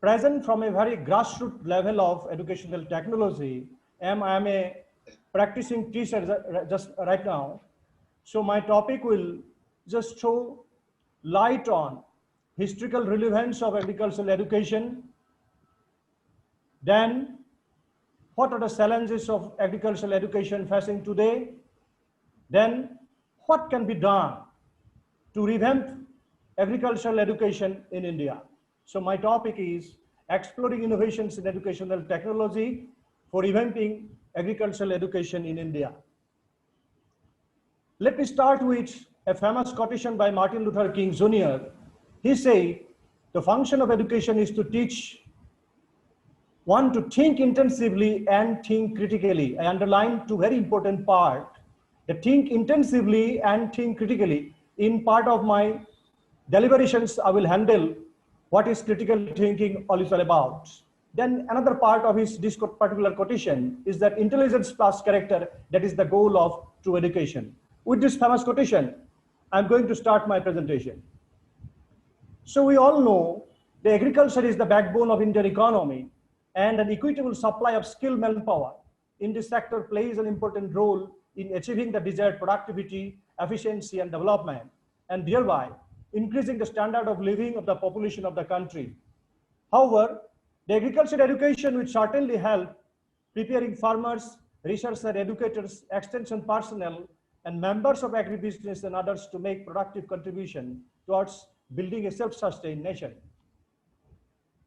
present from a very grassroots level of educational technology. I am a practicing teacher just right now. So my topic will just throw light on historical relevance of agricultural education. Then what are the challenges of agricultural education facing today? Then what can be done to revamp agricultural education in India? So my topic is exploring innovations in educational technology for revamping agricultural education in India. Let me start with a famous quotation by Martin Luther King Jr. He said, the function of education is to teach one to think intensively and think critically. I underline two very important parts. The think intensively and think critically. In part of my deliberations, I will handle what is critical thinking all is all about. Then another part of this particular quotation is that intelligence plus character, that is the goal of true education. With this famous quotation, I'm going to start my presentation. So we all know the agriculture is the backbone of Indian economy, and an equitable supply of skilled manpower in this sector plays an important role in achieving the desired productivity, efficiency, and development, and thereby increasing the standard of living of the population of the country. However, the agriculture education will certainly help preparing farmers, researchers, educators, extension personnel, and members of agribusiness and others to make productive contribution towards building a self-sustained nation.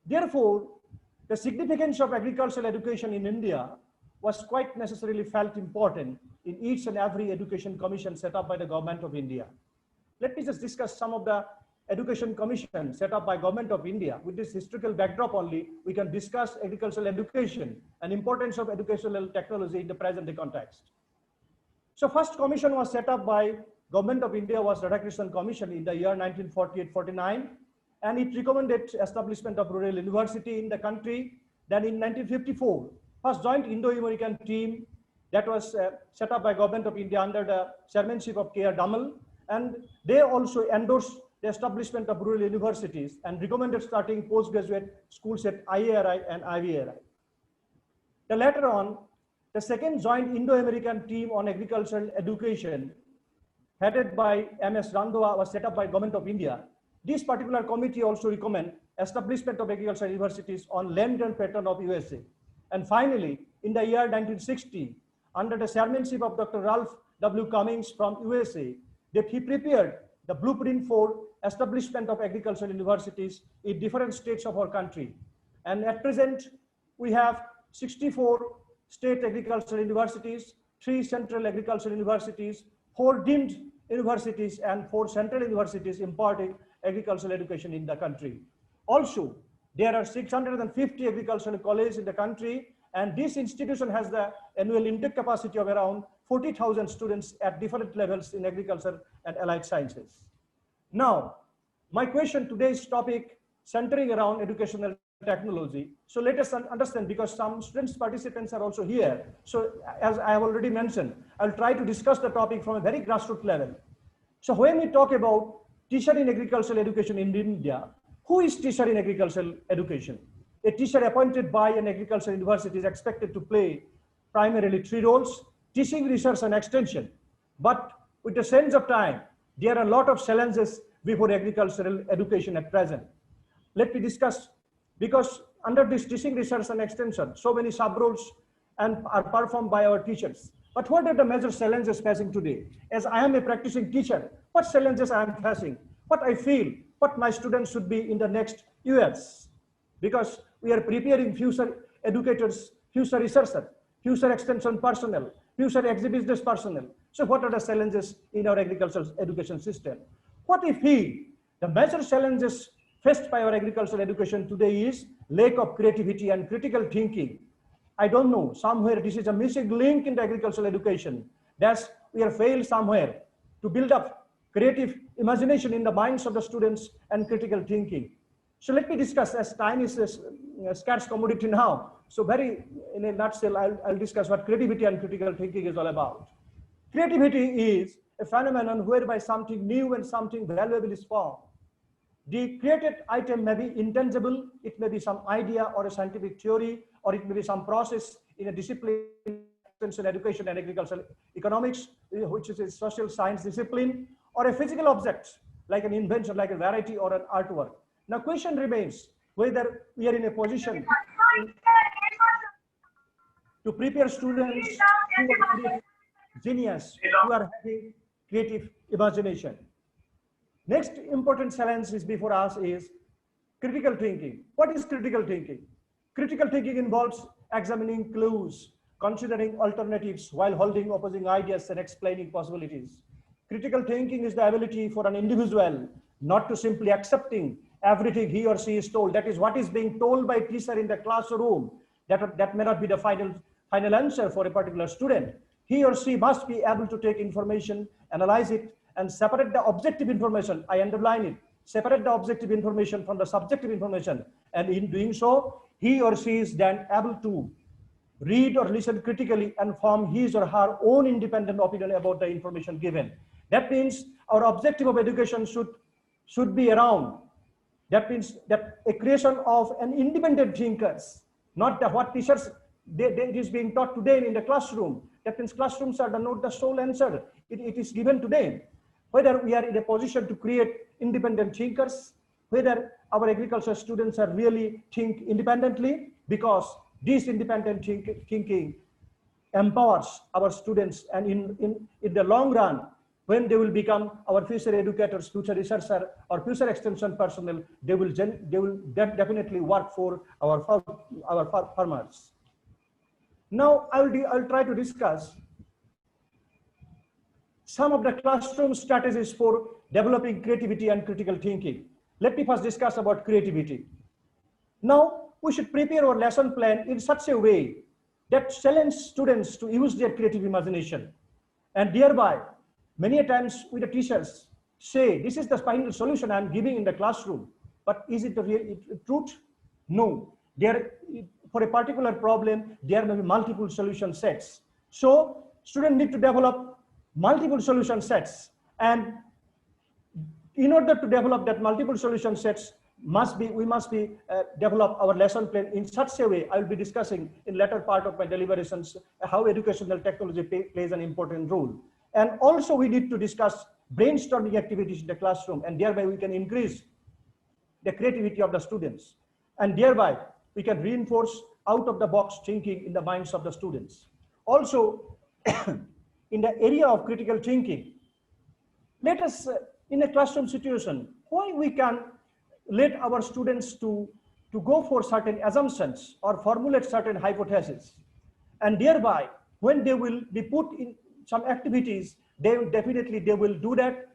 Therefore, the significance of agricultural education in India was quite necessarily felt important in each and every education commission set up by the government of India. Let me just discuss some of the education commissions set up by government of India. With this historical backdrop only, we can discuss agricultural education and importance of educational technology in the present day context. So first commission was set up by government of India was Radhakrishnan Commission in the year 1948-49, and it recommended establishment of rural university in the country. Then in 1954, first joint Indo-American team that was set up by government of India under the chairmanship of K.R. Damal, and they also endorsed the establishment of rural universities and recommended starting postgraduate schools at IARI and IVRI. Then later on, the second joint Indo-American team on agricultural education, headed by M.S. Randhawa, was set up by government of India. This particular committee also recommend establishment of agricultural universities on land and pattern of USA. And finally, in the year 1960, under the chairmanship of Dr. Ralph W. Cummings from USA, he prepared the blueprint for establishment of agricultural universities in different states of our country. And at present, we have 64 state agricultural universities, 3 central agricultural universities, 4 deemed universities, and 4 central universities imparting agricultural education in the country. Also, there are 650 agricultural colleges in the country, and this institution has the annual intake capacity of around 40,000 students at different levels in agriculture and allied sciences. Now, my question today's topic centering around educational technology. So let us understand, because some students participants are also here. So as I have already mentioned, I'll try to discuss the topic from a very grassroots level. So when we talk about teacher in agricultural education in India, who is teacher in agricultural education? A teacher appointed by an agricultural university is expected to play primarily 3 roles: teaching, research, and extension. But with the sense of time, there are a lot of challenges before agricultural education at present. Let me discuss, because under this teaching, research, and extension, so many sub-roles and are performed by our teachers. But what are the major challenges facing today? As I am a practicing teacher, what challenges I am facing? What I feel, what my students should be in the next years? Because we are preparing future educators, future researchers, future extension personnel, future agribusiness personnel. So what are the challenges in our agricultural education system? What I feel the major challenges faced by our agricultural education today is lack of creativity and critical thinking. I don't know, somewhere this is a missing link in the agricultural education. That's we are failed somewhere to build up creative imagination in the minds of the students and critical thinking. So let me discuss, as time is a scarce commodity now. So very in a nutshell, I'll discuss what creativity and critical thinking is all about. Creativity is a phenomenon whereby something new and something valuable is formed. The created item may be intangible, it may be some idea or a scientific theory, or it may be some process in a discipline, in education and agricultural economics, which is a social science discipline, or a physical object, like an invention, like a variety or an artwork. Now, question remains whether we are in a position to prepare students who are genius, who are having creative imagination. Next important challenge is before us is critical thinking. What is critical thinking? Critical thinking involves examining clues, considering alternatives while holding opposing ideas and explaining possibilities. Critical thinking is the ability for an individual not to simply accepting everything he or she is told. That is what is being told by teacher in the classroom. That may not be the final answer for a particular student. He or she must be able to take information, analyze it, and separate the objective information. I underline it. Separate the objective information from the subjective information. And in doing so, he or she is then able to read or listen critically and form his or her own independent opinion about the information given. That means our objective of education should be around. That means that a creation of an independent thinkers, not the what teachers it is being taught today in the classroom. That means classrooms are not the sole answer. It is given today. Whether we are in a position to create independent thinkers, whether our agriculture students are really think independently, because this independent thinking empowers our students, and in the long run, when they will become our future educators, future researchers, or future extension personnel, they will definitely work for our farmers. Now, I'll try to discuss some of the classroom strategies for developing creativity and critical thinking. Let me first discuss about creativity. Now, we should prepare our lesson plan in such a way that challenges students to use their creative imagination. And thereby, many times with the teachers say, this is the final solution I'm giving in the classroom, but is it the real truth? No. For a particular problem, there may be multiple solution sets. So students need to develop multiple solution sets. And in order to develop that multiple solution sets, we must develop our lesson plan in such a way. I will be discussing in later part of my deliberations how educational technology plays an important role. And also we need to discuss brainstorming activities in the classroom, and thereby we can increase the creativity of the students. And thereby we can reinforce out of the box thinking in the minds of the students. Also, in the area of critical thinking, let us, in a classroom situation, why we can let our students to go for certain assumptions or formulate certain hypotheses. And thereby, when they will be put in some activities, they will do that.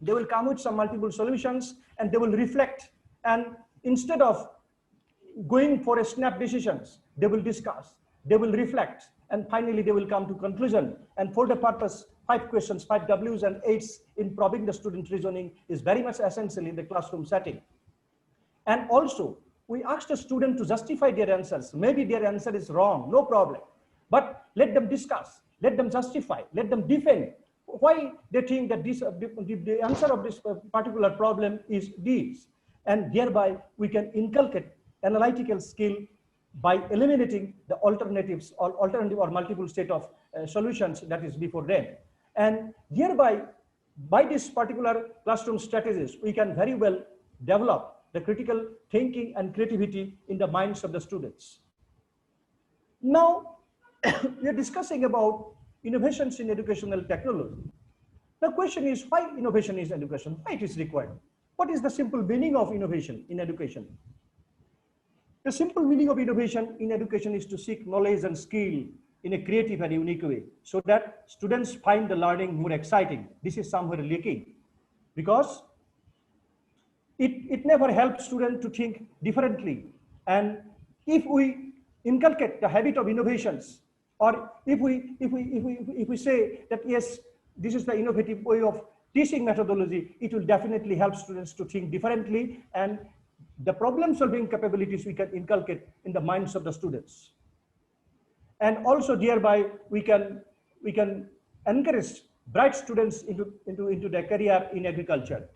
They will come with some multiple solutions, and they will reflect. And instead of going for a snap decisions, they will discuss, they will reflect, and finally they will come to conclusion. And for the purpose, 5 questions, 5 W's and 8's in probing the student reasoning is very much essential in the classroom setting. And also, we ask the student to justify their answers. Maybe their answer is wrong, no problem. But let them discuss, let them justify, let them defend why they think that the answer of this particular problem is this. And thereby, we can inculcate analytical skill by eliminating the alternatives or alternative or multiple state of solutions that is before them. And thereby, by this particular classroom strategies, we can very well develop the critical thinking and creativity in the minds of the students. Now, we are discussing about innovations in educational technology. The question is, why innovation is education? Why it is required? What is the simple meaning of innovation in education? The simple meaning of innovation in education is to seek knowledge and skill in a creative and unique way, so that students find the learning more exciting. This is somewhere lacking, because it never helps students to think differently. And if we inculcate the habit of innovations, or if we say that yes, this is the innovative way of teaching methodology, it will definitely help students to think differently, and the problem solving capabilities we can inculcate in the minds of the students. And also thereby we can encourage bright students into their career in agriculture.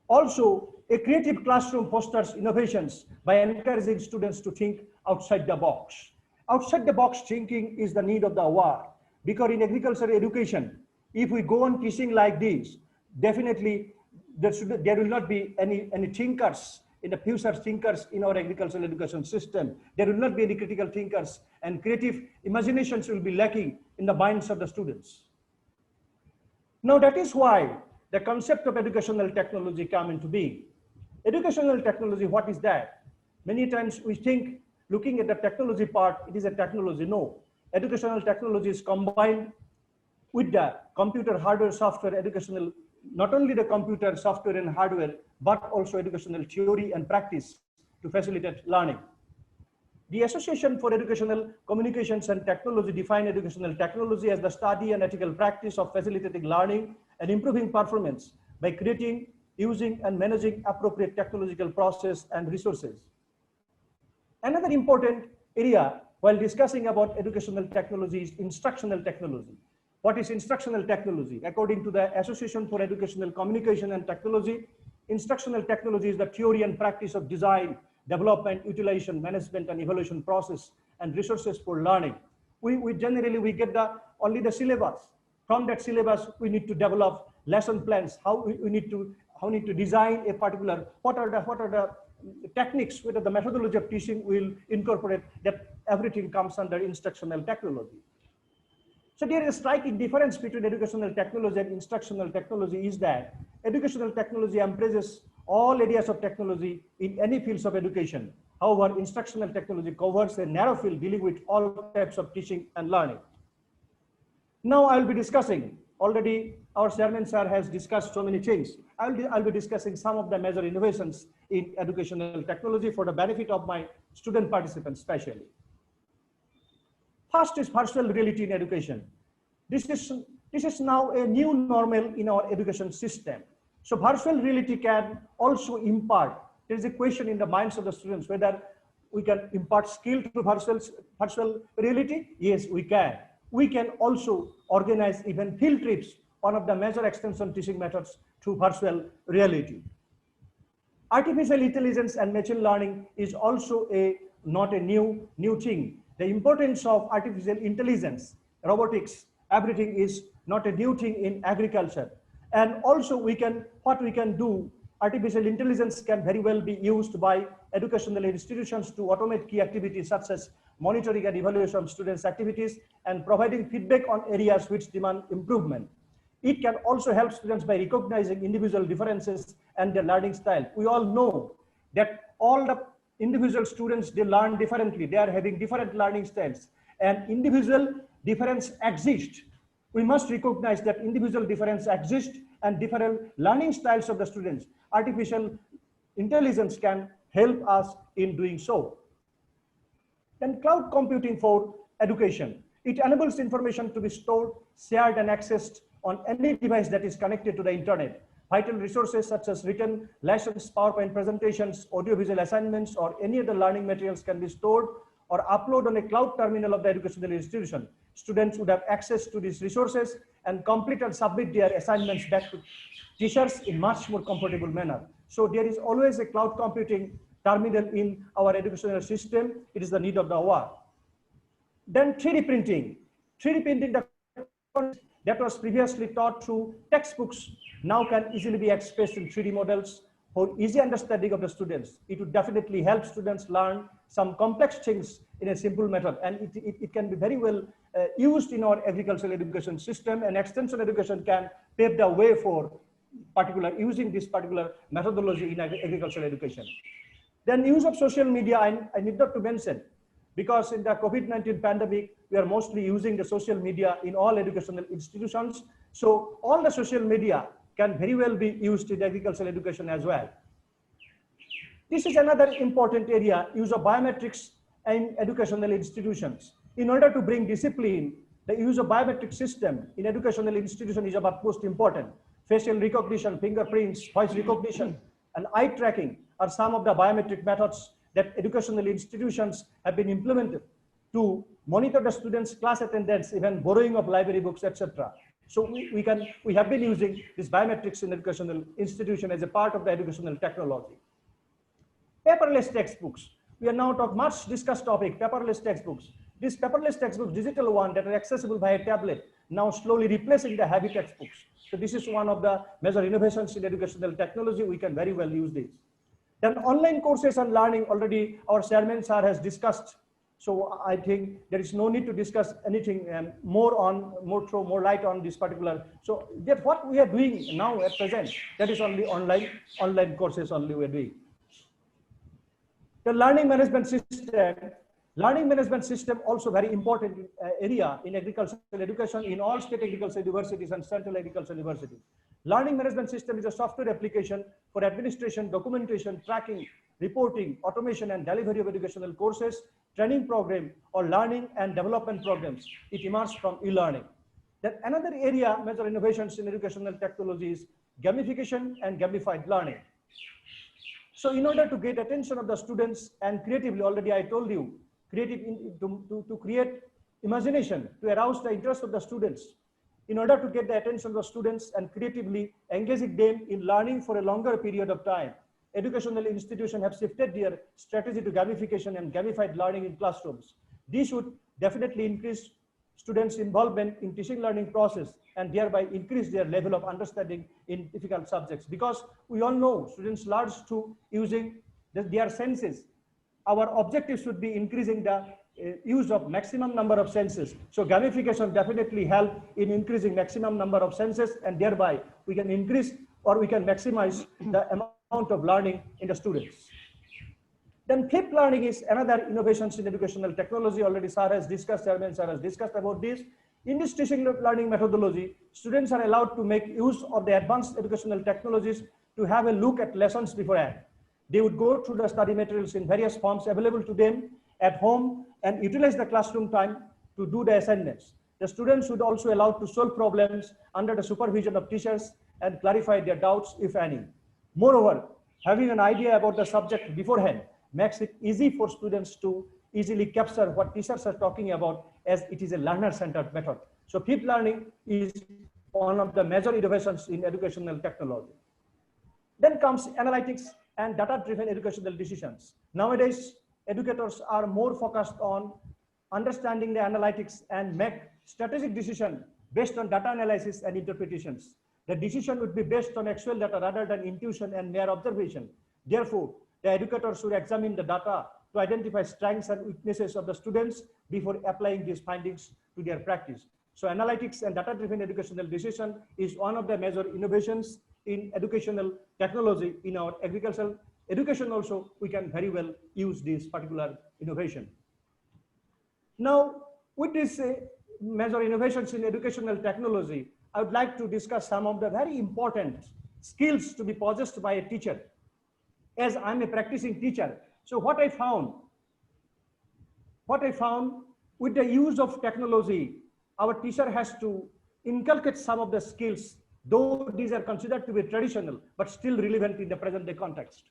Also, a creative classroom fosters innovations by encouraging students to think outside the box. Outside the box thinking is the need of the hour, because in agricultural education, if we go on teaching like this, definitely there will not be any thinkers in the future, thinkers in our agricultural education system. There will not be any critical thinkers, and creative imaginations will be lacking in the minds of the students. Now that is why the concept of educational technology come into being. Educational technology, what is that? Many times we think, looking at the technology part, it is a technology. No, educational technology is combined with the computer, hardware, software, educational, not only the computer, software and hardware, but also educational theory and practice to facilitate learning. The Association for Educational Communications and Technology define educational technology as the study and ethical practice of facilitating learning and improving performance by creating, using, and managing appropriate technological process and resources. Another important area while discussing about educational technology is instructional technology. What is instructional technology? According to the Association for Educational Communication and Technology, instructional technology is the theory and practice of design, development, utilization, management, and evaluation process and resources for learning. We generally get only the syllabus. From that syllabus, we need to develop lesson plans. How we need to design a particular, what are the techniques, what are the methodology of teaching will incorporate. That everything comes under instructional technology. So there is a striking difference between educational technology and instructional technology is that educational technology embraces all areas of technology in any fields of education. However, instructional technology covers a narrow field dealing with all types of teaching and learning. Now I will be discussing, already our chairman sir has discussed so many things. I'll be discussing some of the major innovations in educational technology for the benefit of my student participants especially. First is virtual reality in education. This is now a new normal in our education system. So virtual reality can also impart, there is a question in the minds of the students whether we can impart skill to virtual reality. Yes, we can. We can also organize even field trips, one of the major extension teaching methods, through virtual reality. Artificial intelligence and machine learning is also not a new thing. The importance of artificial intelligence, robotics, everything is not a new thing in agriculture. And also what we can do, artificial intelligence can very well be used by educational institutions to automate key activities such as monitoring and evaluation of students' activities and providing feedback on areas which demand improvement. It can also help students by recognizing individual differences and their learning style. We all know that all the individual students, they learn differently. They are having different learning styles, and individual difference exists. We must recognize that individual difference exists and different learning styles of the students. Artificial intelligence can help us in doing so. Then cloud computing for education. It enables information to be stored, shared, and accessed on any device that is connected to the internet. Vital resources such as written lessons, PowerPoint presentations, audiovisual assignments, or any other learning materials can be stored or uploaded on a cloud terminal of the educational institution. Students would have access to these resources and complete and submit their assignments back to teachers in much more comfortable manner. So there is always a cloud computing terminal in our educational system. It is the need of the hour. Then 3D printing. 3D printing that was previously taught through textbooks now can easily be expressed in 3D models for easy understanding of the students. It would definitely help students learn some complex things in a simple method, and it can be very well used in our agricultural education system, and extension education can pave the way for using this particular methodology in agricultural education. Then use of social media, I need not to mention, because in the COVID-19 pandemic, we are mostly using the social media in all educational institutions. So all the social media can very well be used in agricultural education as well. This is another important area, use of biometrics in educational institutions. In order to bring discipline, the use of biometric system in educational institution is of utmost important. Facial recognition, fingerprints, voice recognition, and eye tracking are some of the biometric methods that educational institutions have been implemented to monitor the students' class attendance, even borrowing of library books, etc. So we have been using this biometrics in educational institution as a part of the educational technology. Paperless textbooks. We are now talking much discussed topic, paperless textbooks. These paperless textbooks, digital one that are accessible via tablet, now slowly replacing the heavy textbooks. So this is one of the major innovations in educational technology. We can very well use this. Then online courses and learning, already our chairman sir has discussed. So I think there is no need to discuss anything throw more light on this particular. So that what we are doing now at present, that is only online courses only we are doing. The learning management system also very important area in agricultural education in all state agricultural universities and central agricultural universities. Learning management system is a software application for administration, documentation, tracking, reporting, automation, and delivery of educational courses, training program, or learning and development programs. It emerged from e-learning. Then another area, major innovations in educational technology is gamification and gamified learning. So in order to get attention of the students and creatively, already I told you, to create imagination, to arouse the interest of the students, in order to get the attention of the students and creatively engaging them in learning for a longer period of time, educational institutions have shifted their strategy to gamification and gamified learning in classrooms. This would definitely increase students' involvement in teaching learning process and thereby increase their level of understanding in difficult subjects. Because we all know students learn to using their senses. Our objective should be increasing the use of maximum number of senses. So gamification definitely help in increasing maximum number of senses, and thereby we can increase or we can maximize the amount of learning in the students. Then flipped learning is another innovations in educational technology. Already Sir has discussed, Chairman Sir has discussed about this. In this teaching learning methodology, students are allowed to make use of the advanced educational technologies to have a look at lessons beforehand. They would go through the study materials in various forms available to them at home and utilize the classroom time to do the assignments. The students would also allowed to solve problems under the supervision of teachers and clarify their doubts, if any. Moreover, having an idea about the subject beforehand makes it easy for students to easily capture what teachers are talking about, as it is a learner-centered method. So flipped learning is one of the major innovations in educational technology. Then comes analytics and data-driven educational decisions. Nowadays, educators are more focused on understanding the analytics and make strategic decisions based on data analysis and interpretations. The decision would be based on actual data rather than intuition and mere observation. Therefore, the educators should examine the data to identify strengths and weaknesses of the students before applying these findings to their practice. So analytics and data-driven educational decision is one of the major innovations in educational technology in our agricultural education. Also, we can very well use this particular innovation. Now, with these major innovations in educational technology, I would like to discuss some of the very important skills to be possessed by a teacher. As I'm a practicing teacher, so what I found with the use of technology, our teacher has to inculcate some of the skills, though these are considered to be traditional, but still relevant in the present day context.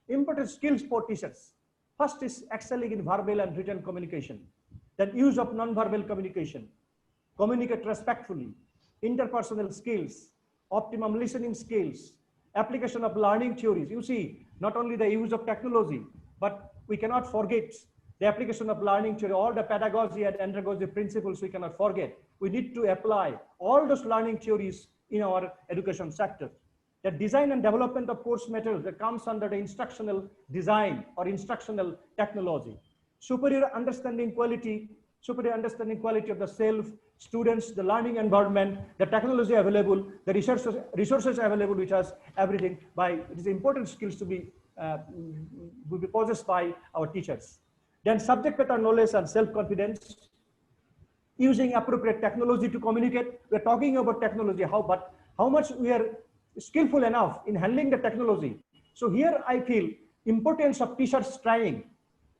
Important skills for teachers. First is excelling in verbal and written communication. Then use of non-verbal communication, communicate respectfully, interpersonal skills, optimum listening skills, application of learning theories. You see, not only the use of technology, but we cannot forget the application of learning theory, all the pedagogy and andragogy principles we cannot forget. We need to apply all those learning theories in our education sector. The design and development of course materials that comes under the instructional design or instructional technology. Superior understanding quality of the self, students, the learning environment, the technology available, the resources available, which has everything. It is important skills to be will be possessed by our teachers. Then subject matter knowledge and self-confidence, using appropriate technology to communicate. We're talking about technology, but how much we are skillful enough in handling the technology. So here I feel importance of teachers trying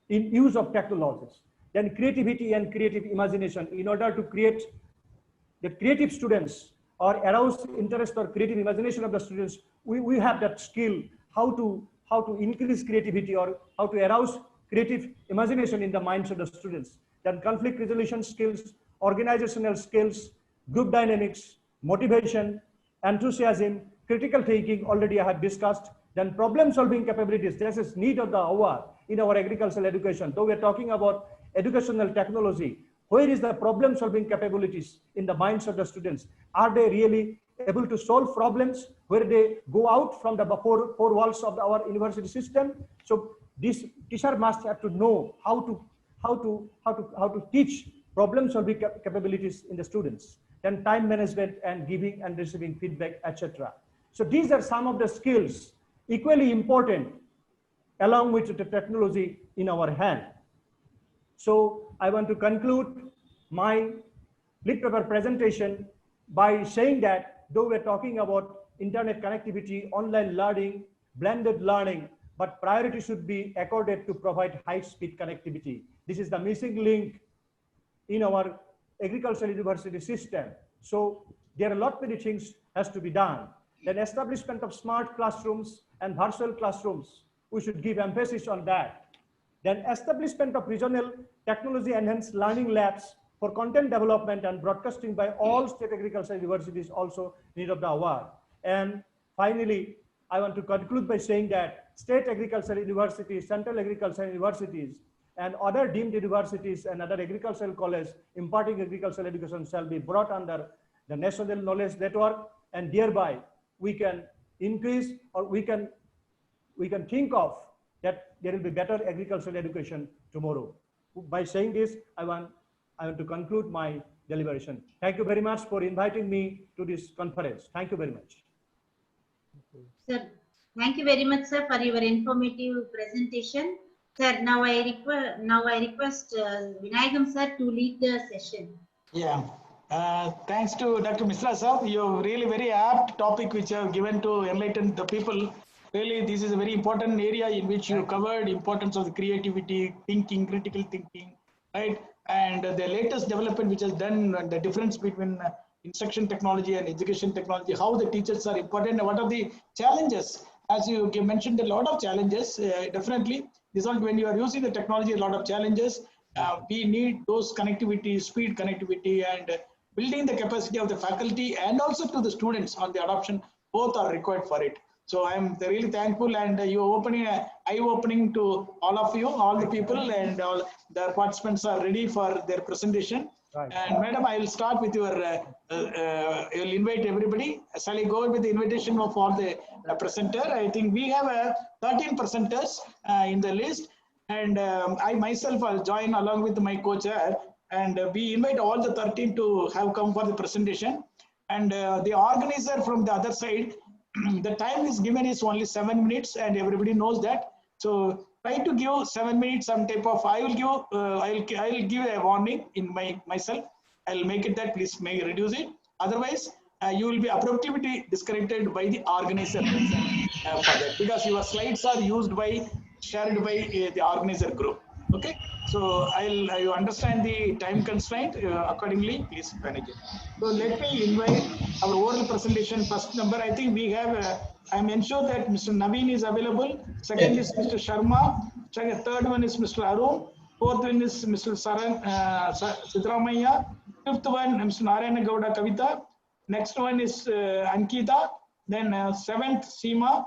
in use of technologies. Then creativity and creative imagination, in order to create the creative students or arouse interest or creative imagination of the students, we have that skill, how to increase creativity or how to arouse creative imagination in the minds of the students. Then conflict resolution skills, organizational skills, group dynamics, motivation, enthusiasm, critical thinking, already I have discussed. Then problem solving capabilities, this is need of the hour in our agricultural education. Though we are talking about educational technology, where is the problem solving capabilities in the minds of the students? Are they really able to solve problems where they go out from the four walls of our university system? So this teacher must have to know how to teach problem solving capabilities in the students. Then time management and giving and receiving feedback, etc. So these are some of the skills equally important along with the technology in our hand. So I want to conclude my lit paper presentation by saying that though we're talking about internet connectivity, online learning, blended learning, but priority should be accorded to provide high-speed connectivity. This is the missing link in our agricultural university system. So there are a lot many things has to be done. Then establishment of smart classrooms and virtual classrooms, we should give emphasis on that. Then establishment of regional technology enhanced learning labs for content development and broadcasting by all state agricultural universities also need of the hour. And finally, I want to conclude by saying that state agricultural universities, central agricultural universities, and other deemed universities and other agricultural colleges imparting agricultural education shall be brought under the National Knowledge Network, and thereby we can increase, or we can think of that there will be better agricultural education tomorrow. By saying this, I want to conclude my deliberation. Thank you very much for inviting me to this conference. Thank you very much. Sir, thank you very much, sir, for your informative presentation. Sir, now I request Vinayagam sir to lead the session. Yeah. Thanks to Dr. Misra sir, you really very apt topic which you have given to enlighten the people. Really, this is a very important area in which you covered importance of the creativity, thinking, critical thinking, right? And the latest development which has done the difference between instruction technology and education technology, how the teachers are important, and what are the challenges. As you mentioned, a lot of challenges, definitely. This one, when you are using the technology, a lot of challenges. We need those connectivity, speed connectivity, and building the capacity of the faculty and also to the students on the adoption. Both are required for it. So I am really thankful, and you opening eye-opening to all of you, all the people, and all the participants are ready for their presentation. Right. And madam, I will start with your. You will invite everybody. Shall I go with the invitation of all the presenter? I think we have 13 presenters in the list, and I myself will join along with my co-chair, and we invite all the 13 to have come for the presentation. And the organizer from the other side, the time is given is only 7 minutes, and everybody knows that. So try to give 7 minutes, some type of. I will give a warning in myself. I'll make it that please may reduce it. Otherwise, you will be appropriately disconnected by the organizer for that, because your slides are shared by the organizer group. Okay, so I understand the time constraint accordingly. Please manage it. So let me invite our oral presentation first number. I think we have. I'm ensured that Mr. Naveen is available. Second is Mr. Sharma. Third one is Mr. Arun. Fourth one is Mr. Sidramaya. Fifth one, Mr. Narayana Gowda Kavita. Next one is Ankita. Then seventh, Seema.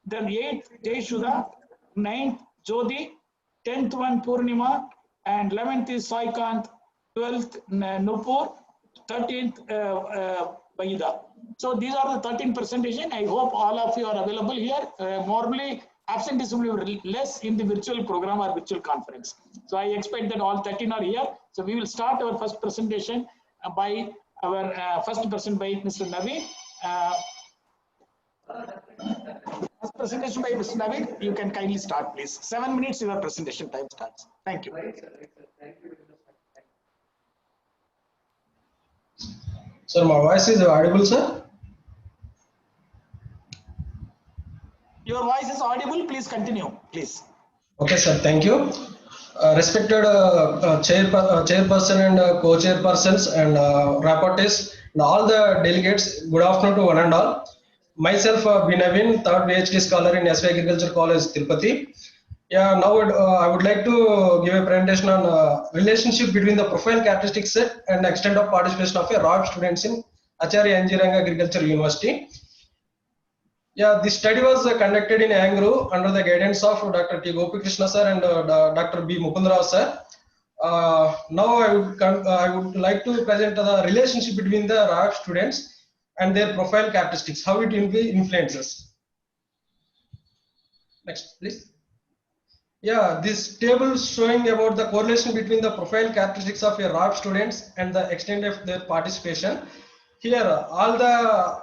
Then eighth, Jayasudha. Ninth, Jodi. 10th one, Purnima. And 11th is Saikant. 12th, Nupur. 13th, Vaida. So these are the 13 presentation. I hope all of you are available here. Normally, absenteeism will be less in the virtual program or virtual conference. So I expect that all 13 are here. So we will start our first presentation by our first person by Mr. Naveen. First presentation by Mr. Naveen. You can kindly start, please. 7 minutes your presentation time starts. Thank you. Sir, my voice is audible, sir? Your voice is audible. Please continue, please. Okay, sir. Thank you. Respected chairperson and co-chairpersons and rapporteurs and all the delegates, good afternoon to one and all. Myself, Binavin, third PhD scholar in SV Agriculture College, Tirupati. Yeah, now I would like to give a presentation on relationship between the profile characteristics set and the extent of participation of a ROIP students in Acharya Engineering Agriculture University. Yeah, this study was conducted in Angru under the guidance of Dr. T. Gopi Krishna sir and Dr. B. Mukundrao sir. Now I would like to present the relationship between the ROIP students and their profile characteristics, how it influences. Next, please. Yeah, this table showing about the correlation between the profile characteristics of a ROIP students and the extent of their participation. Here, all the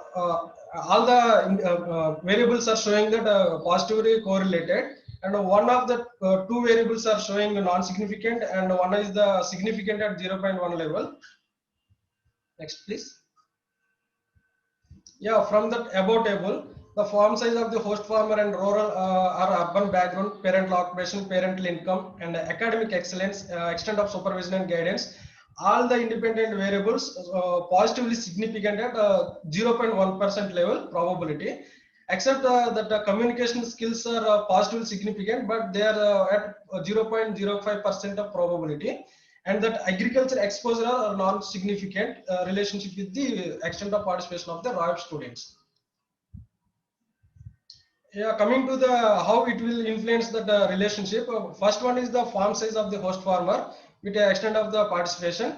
variables are showing that positively correlated, and one of the two variables are showing non-significant, and one is the significant at 0.1 level. Next, please. Yeah, from that above table, the farm size of the host farmer and rural or urban background, parental occupation, parental income, and academic excellence, extent of supervision and guidance, all the independent variables positively significant at 0.1% level probability, except that the communication skills are positively significant, but they are at 0.05% of probability, and that agriculture exposure are non-significant relationship with the extent of participation of the ROIP students. Yeah, coming to the how it will influence that relationship. First one is the farm size of the host farmer with the extent of the participation.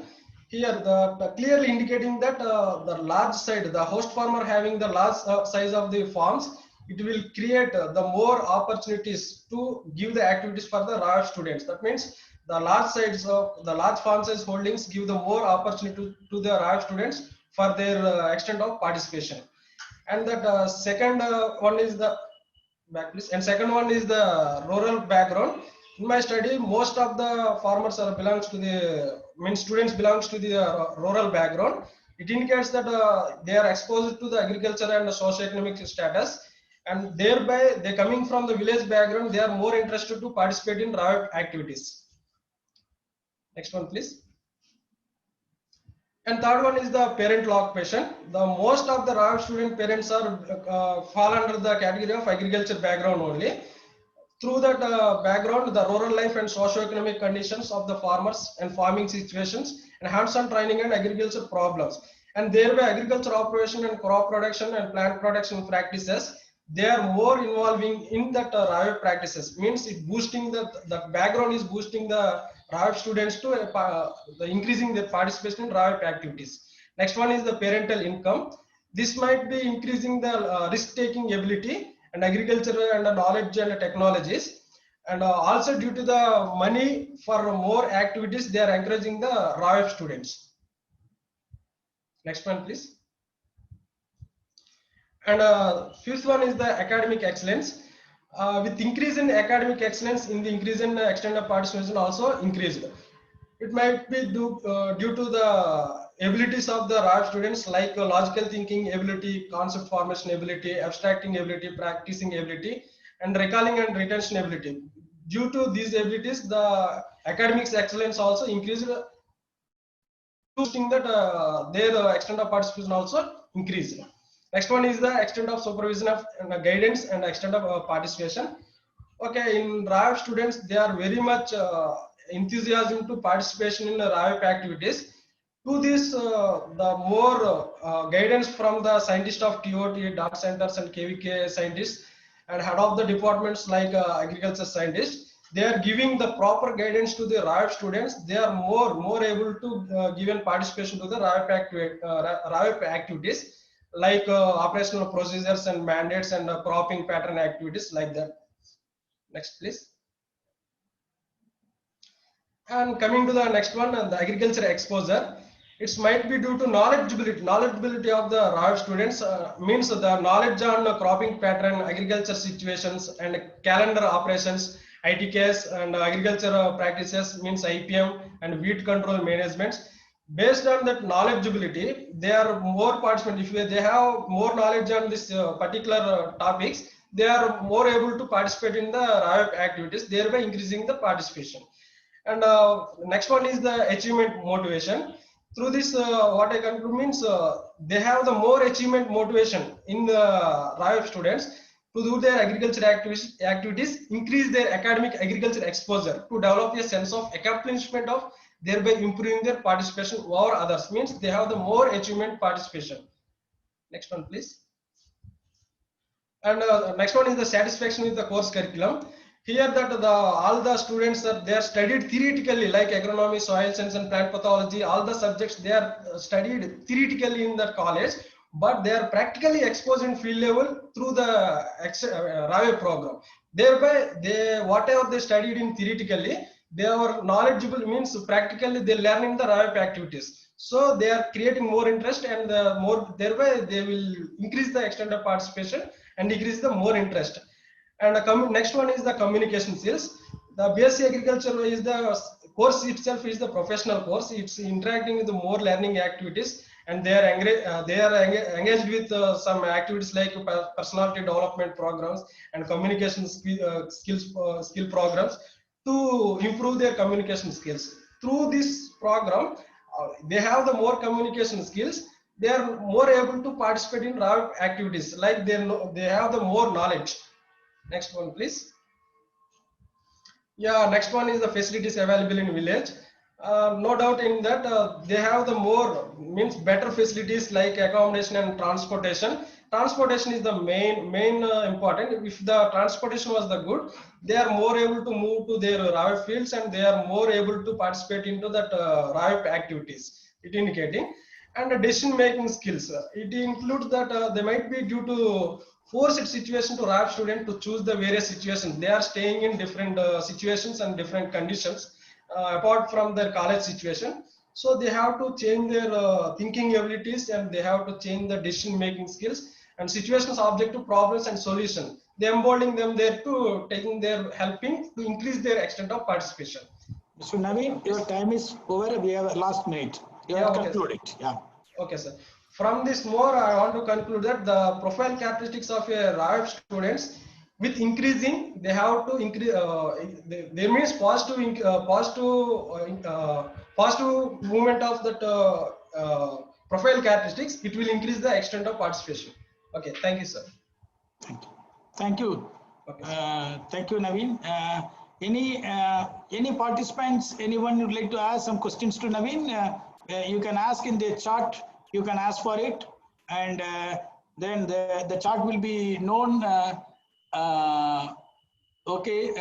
Here, the clearly indicating that the large side, the host farmer having the large size of the farms, it will create the more opportunities to give the activities for the ROIP students. That means the large size of the large farm size holdings give the more opportunity to the ROIP students for their extent of participation. And that second one is the back please. And second one is the rural background. In my study, most of the farmers belongs to the students belongs to the rural background. It indicates that they are exposed to the agriculture and the socio-economic status, and thereby they coming from the village background, they are more interested to participate in ROIP activities. Next one, please. And third one is the parental occupation. The most of the ROIP student parents are fall under the category of agriculture background only. Through that background, the rural life and socio-economic conditions of the farmers and farming situations and hands-on training and agriculture problems, and thereby agriculture operation and crop production and plant production practices, they are more involving in that ROIP practices. Means it boosting the background is boosting the ROIP students to increasing their participation in ROIP activities. Next one is the parental income. This might be increasing the risk-taking ability and agriculture and knowledge and technologies, and also due to the money for more activities, they are encouraging the ROIP students. Next one, please. And fifth one is the academic excellence. With increase in academic excellence, in the increase in extent of participation also increased. It might be due to the abilities of the ROIP students, like logical thinking ability, concept formation ability, abstracting ability, practicing ability, and recalling and retention ability. Due to these abilities, the academics excellence also increased, boosting that their extent of participation also increased. Next one is the extent of supervision of guidance and extent of participation. Okay, in ROIP students, they are very much enthusiasm to participation in ROIP activities. To this, the more guidance from the scientists of TOT, data centers and KVK scientists and head of the departments like agriculture scientists, they are giving the proper guidance to the ROIP students. They are more able to give in participation to the ROIP activities, like operational procedures and mandates and cropping pattern activities like that. Next, please. And coming to the next one, the agriculture exposure. It might be due to knowledgeability of the ROIP students, means the knowledge on cropping pattern, agriculture situations and calendar operations, ITKs and agriculture practices, means IPM and weed control management. Based on that knowledgeability, they are more participant. If they have more knowledge on this particular topics, they are more able to participate in the ROIP activities, thereby increasing the participation. And next one is the achievement motivation. Through this, what I conclude means they have the more achievement motivation in the ROIP students. to do their agriculture activities, increase their academic agriculture exposure, to develop a sense of accomplishment of, thereby improving their participation over others. Means they have the more achievement participation. Next one, please. And next one is the satisfaction with the course curriculum. Here that all the students that they are studied theoretically, like agronomy, soil science and plant pathology, all the subjects they are studied theoretically in the college, but they are practically exposed in field level through the RAVE program. Thereby, they whatever they studied in theoretically, they are knowledgeable, means practically they learn in the RAVE activities. So they are creating more interest, and more thereby they will increase the extent of participation and decrease the more interest. And the next one is the communication skills. The BSc Agriculture is the course itself is the professional course. It's interacting with the more learning activities, and they are engaged with some activities like personality development programs and communication skill programs to improve their communication skills. Through this program, they have the more communication skills. They are more able to participate in RAV activities, like they have the more knowledge. Next one, please. Yeah, next one is the facilities available in village. No doubt in that they have the more, means better facilities like accommodation and transportation. Transportation is the main important. If the transportation was the good, they are more able to move to their RAV fields, and they are more able to participate into that RAV activities. It indicating. And the decision making skills. It includes that they might be due to forced situation to RAV student to choose the various situations. They are staying in different situations and different conditions apart from their college situation. So they have to change their thinking abilities, and they have to change the decision making skills and situations, objective problems and solution. They emboldening them there to taking their helping to increase their extent of participation. Mr. Naveen, your time is over. We have a last minute. You have to conclude it. Yeah. Okay, sir. From this more, I want to conclude that the profile characteristics of a RAV students, with increasing, they have to increase. There means positive movement of that profile characteristics. It will increase the extent of participation. Okay, thank you, sir. Thank you. Thank you. Okay, Thank you, Naveen. Any participants? Anyone would like to ask some questions to Naveen? You can ask in the chat. You can ask for it, and then the chart will be known. Okay.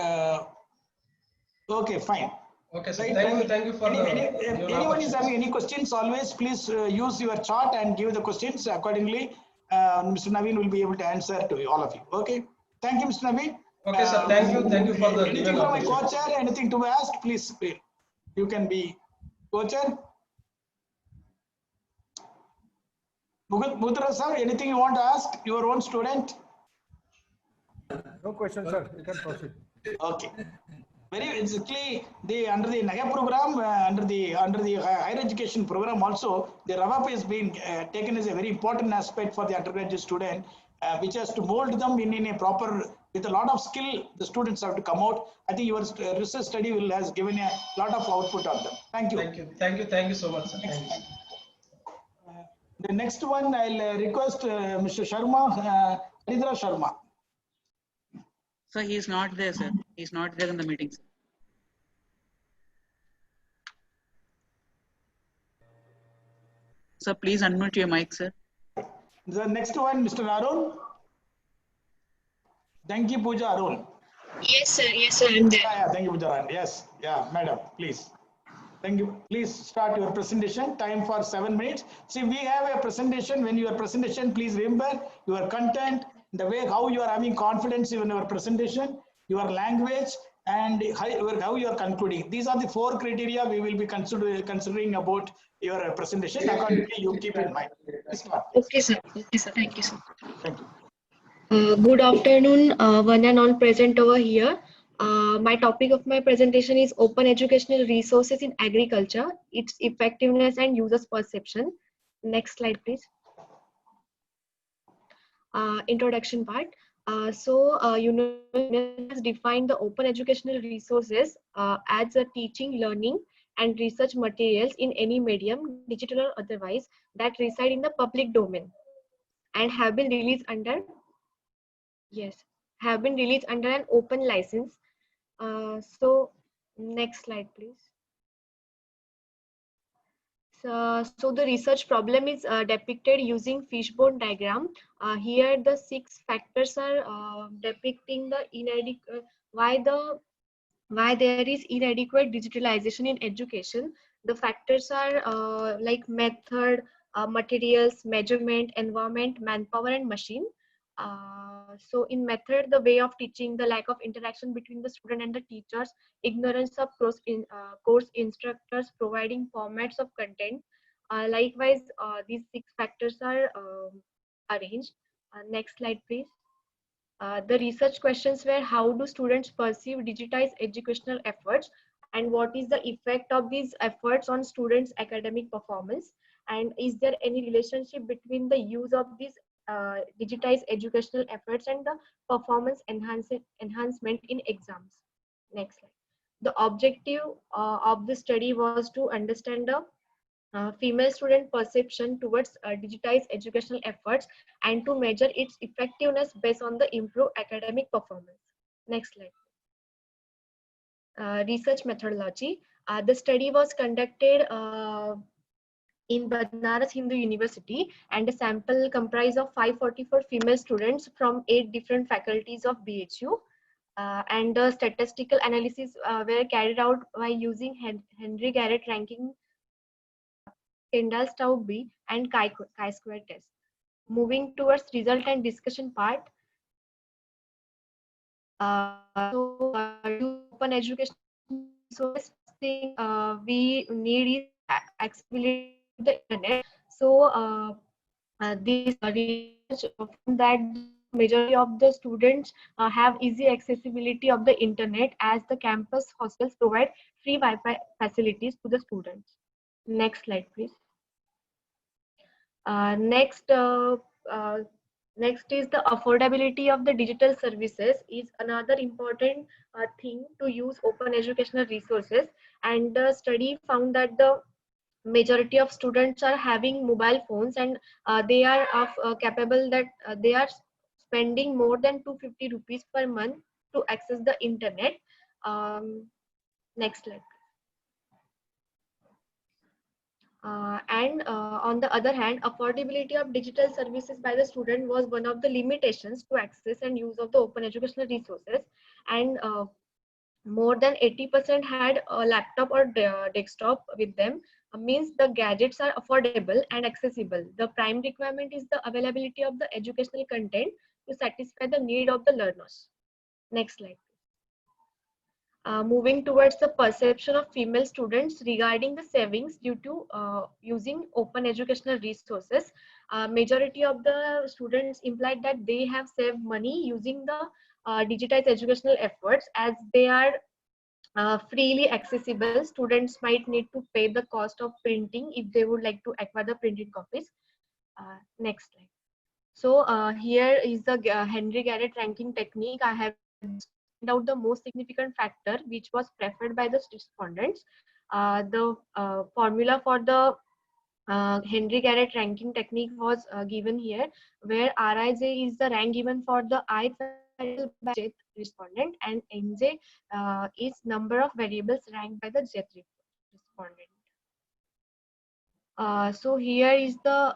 Okay, fine. Okay, sir. Right. Thank you for anyone is having any questions, always please use your chart and give the questions accordingly. Mr. Naveen will be able to answer to all of you. Okay. Thank you, Mr. Naveen. Okay, sir. Thank you for the anything from my co-chair, anything to ask, please. You can be co-chair. Mudra sir, anything you want to ask your own student? No question, sir. You can proceed. Okay. Very basically, under the NAGA program, under the higher education program also, the RAVAP is being taken as a very important aspect for the undergraduate student, which has to mold them in a proper, with a lot of skill. The students have to come out. I think your research study has given a lot of output on them. Thank you. Thank you so much, sir. Thank you. The next one, I'll request Mr. Sharma, Haridra Sharma. Sir, he is not there, sir. He is not there in the meeting, sir. Sir, please unmute your mic, sir. The next one, Mr. Arun. Thank you, Pooja Arun. Yes, sir. Yes, sir. I'm there. Yeah, thank you, Pooja Arun. Yes, yeah, madam, please. Thank you. Please start your presentation. Time for 7 minutes. See, we have a presentation. When your presentation, please remember your content, the way how you are having confidence in your presentation, your language, and how you are concluding. These are the 4 criteria we will be considering about your presentation. Accordingly, you keep in mind. Okay, sir. Okay, sir. Thank you, sir. Thank you. Good afternoon, one and all present over here. My topic of my presentation is Open Educational Resources in Agriculture, its effectiveness and users' perception. Next slide, please. Introduction part. UNICEF has defined the open educational resources as a teaching, learning, and research materials in any medium, digital or otherwise, that reside in the public domain and have been released under, yes, have been released under an open license. So next slide, please. So the research problem is depicted using fishbone diagram. Here the 6 factors are depicting the inadequate why there is inadequate digitalization in education. The factors are like method, materials, measurement, environment, manpower, and machine. So in method, the way of teaching, the lack of interaction between the student and the teachers, ignorance of course instructors providing formats of content. Likewise, these 6 factors are arranged. Next slide, please. The research questions were how do students perceive digitized educational efforts and what is the effect of these efforts on students' academic performance, and is there any relationship between the use of these digitized educational efforts and the performance enhancement in exams. Next slide. The objective of the study was to understand the female student perception towards digitized educational efforts and to measure its effectiveness based on the improved academic performance. Next slide. Research methodology. The study was conducted in Banaras Hindu University, and a sample comprised of 544 female students from 8 different faculties of BHU. And the statistical analysis were carried out by using Henry Garrett ranking, Kendall-Stauby, and chi-square test. Moving towards result and discussion part. To open education, so first thing we need is accessibility to the internet. So this research found that majority of the students have easy accessibility of the internet, as the campus hostels provide free Wi-Fi facilities to the students. Next slide, please. Next is the affordability of the digital services is another important thing to use open educational resources, and the study found that the majority of students are having mobile phones, and they are capable that they are spending more than 250 rupees per month to access the internet. Next slide. And on the other hand, affordability of digital services by the student was one of the limitations to access and use of the open educational resources, and more than 80% had a laptop or desktop with them. Means the gadgets are affordable and accessible. The prime requirement is the availability of the educational content to satisfy the need of the learners. Next slide. Moving towards the perception of female students regarding the savings due to using open educational resources. Majority of the students implied that they have saved money using the digitized educational efforts, as they are freely accessible. Students might need to pay the cost of printing if they would like to acquire the printed copies. Next slide. So here is the Henry Garrett ranking technique. I have out the most significant factor which was preferred by the respondents. The formula for the Henry Garrett ranking technique was given here, where Rij is the rank given for the ith by jth respondent, and Nj is number of variables ranked by the jth respondent. So here is the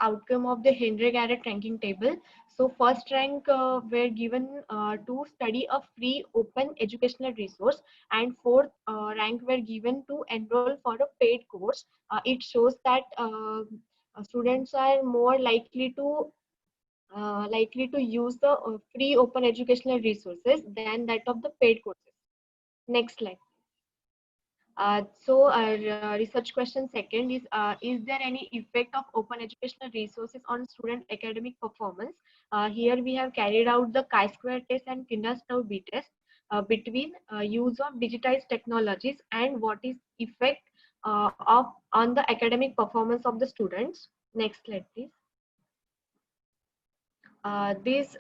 outcome of the Henry Garrett ranking table. So first rank were given to study a free open educational resource, and fourth rank were given to enroll for a paid course. It shows that students are more likely to use the free open educational resources than that of the paid courses. Next slide. So our research question second is there any effect of open educational resources on student academic performance? Here we have carried out the chi-square test and Kendall-Stauby test between use of digitized technologies and what is effect on the academic performance of the students. Next slide, please. These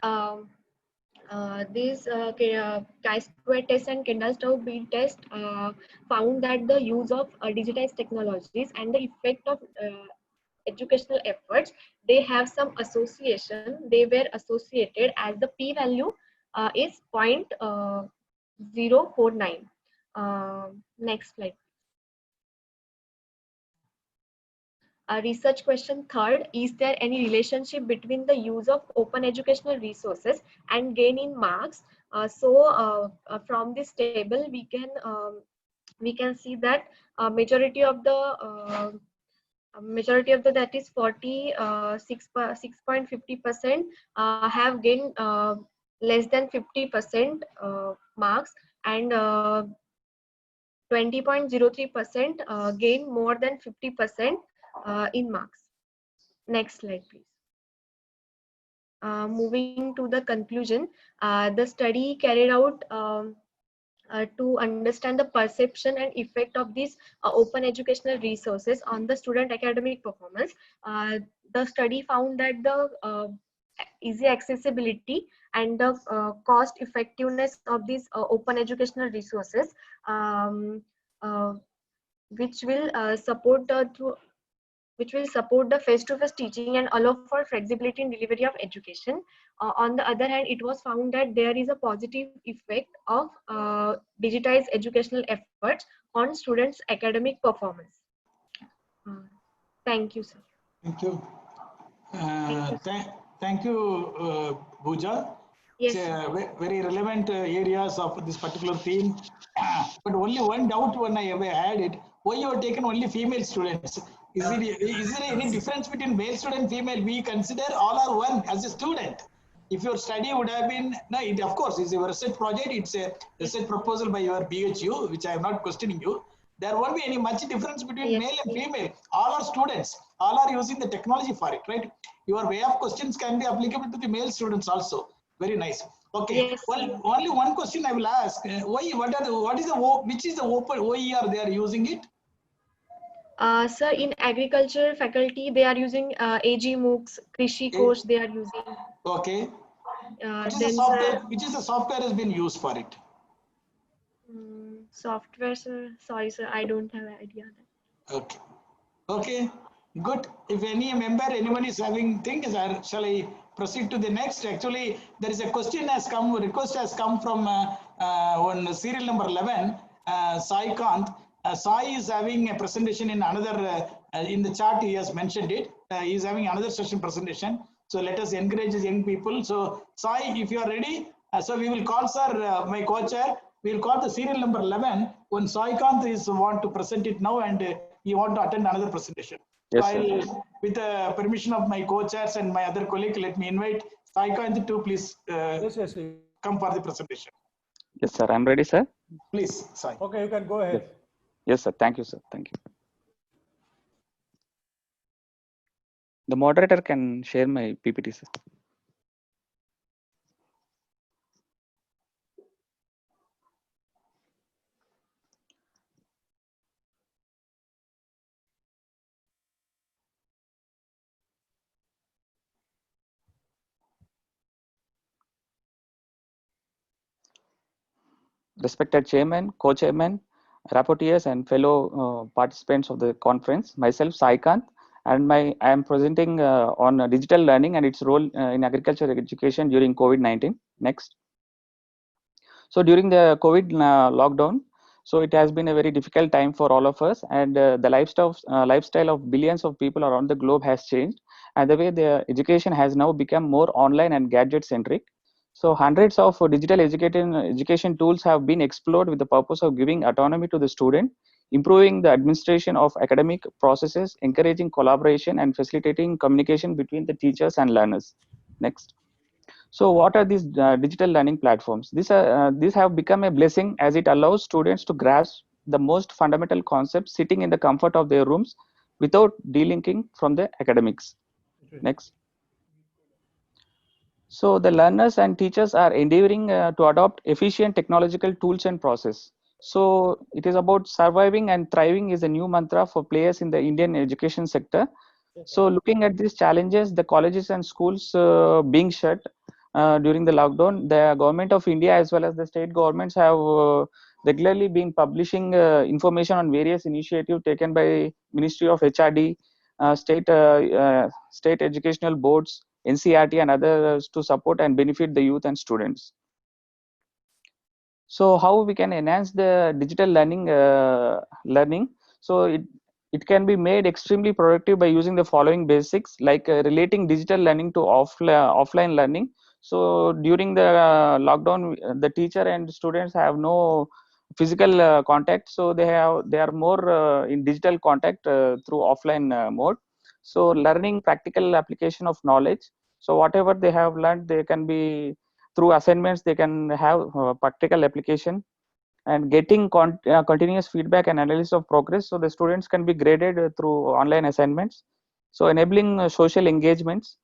chi-square test and Kendall-Stauby test found that the use of digitized technologies and the effect of educational efforts, they have some association. They were associated as the p-value is 0.049. Next slide. Research question third, is there any relationship between the use of open educational resources and gain in marks? From this table we can see that majority of the that is 6.50% have gained less than 50% marks, and 20.03% gain more than 50% in marks. Next slide, please. Moving to the conclusion, the study carried out to understand the perception and effect of these open educational resources on the student academic performance. The study found that the easy accessibility and the cost effectiveness of these open educational resources, which will support the face-to-face teaching and allow for flexibility in delivery of education. On the other hand, it was found that there is a positive effect of digitized educational efforts on students' academic performance. Thank you, sir. Thank you. Thank you, Bhuja. Yes, It's very relevant areas of this particular theme. But only one doubt when I ever had it, why you have taken only female students? Is there any difference between male student and female? We consider all are one as a student. If your study would have been, no, it, of course, it's a research project, it's a research proposal by your BHU, which I am not questioning you. There won't be any much difference between male and female. All are students, all are using the technology for it, right? Your way of questions can be applicable to the male students also. Very nice. Okay. Yes, well, only one question I will ask. Which is the open OER they are using it? Sir, in agriculture faculty, they are using AG MOOCs, Krishi course they are using. Okay. Which is the software has been used for it? Software, sir. Sorry, sir, I don't have an idea. Okay. Okay. Good. If anyone is having things, shall I proceed to the next? Actually, there is a request has come from on serial number 11, Sai Kant. Sai is having a presentation in another, in the chat he has mentioned it. He is having another session presentation. So let us encourage young people. So Sai, if you are ready, so we will call sir, my co-chair. We will call the serial number 11 when Sai Kant is want to present it now and he want to attend another presentation. Yes, so with the permission of my co-chairs and my other colleague, let me invite Sai Kant to please come for the presentation. Yes, sir. I'm ready, sir. Please, Sai. Okay, you can go ahead. Yes, sir. Thank you, sir. Thank you. The moderator can share my PPT, sir. Respected chairman, co-chairman, rapporteurs, and fellow participants of the conference, myself, Sai Kant, and I am presenting on digital learning and its role in agriculture education during COVID-19. Next. So during the COVID lockdown, so it has been a very difficult time for all of us, and the lifestyle of billions of people around the globe has changed, and the way the education has now become more online and gadget centric. So hundreds of digital education tools have been explored with the purpose of giving autonomy to the student, improving the administration of academic processes, encouraging collaboration, and facilitating communication between the teachers and learners. Next. So what are these digital learning platforms? These have become a blessing as it allows students to grasp the most fundamental concepts sitting in the comfort of their rooms without delinking from the academics. Next. So the learners and teachers are endeavoring to adopt efficient technological tools and process. So it is about surviving and thriving is a new mantra for players in the Indian education sector. So looking at these challenges, the colleges and schools being shut during the lockdown, the government of India as well as the state governments have regularly been publishing information on various initiatives taken by Ministry of HRD, state educational boards, NCERT and others to support and benefit the youth and students. So how we can enhance the digital learning? So it can be made extremely productive by using the following basics, like relating digital learning to offline learning. So during the lockdown, the teacher and students have no physical contact, so they are more in digital contact through offline mode. So learning practical application of knowledge. So whatever they have learned, they can be through assignments, they can have practical application, and getting continuous feedback and analysis of progress. So the students can be graded through online assignments. So enabling social engagements,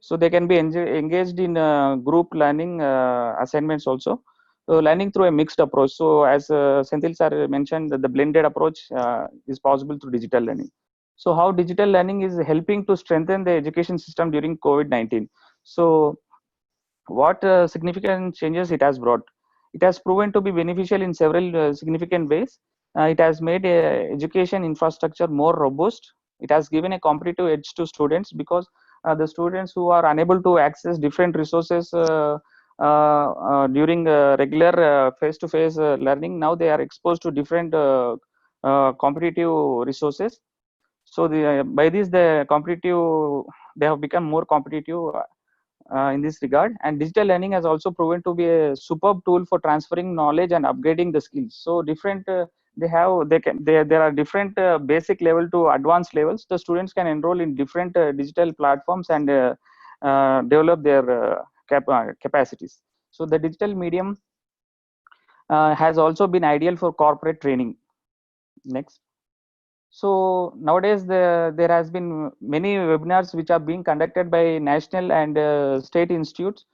so they can be engaged in group learning assignments also. So learning through a mixed approach. So as Senthil sir mentioned, that the blended approach is possible through digital learning. So how digital learning is helping to strengthen the education system during COVID-19. So what significant changes it has brought? It has proven to be beneficial in several significant ways. It has made education infrastructure more robust. It has given a competitive edge to students, because the students who are unable to access different resources during regular face-to-face learning, now they are exposed to different competitive resources. So by this, they have become more competitive in this regard. And digital learning has also proven to be a superb tool for transferring knowledge and upgrading the skills. So different there are different basic level to advanced levels. The students can enroll in different digital platforms and develop their capacities. So the digital medium has also been ideal for corporate training. Next. So nowadays there has been many webinars which are being conducted by national and state institutes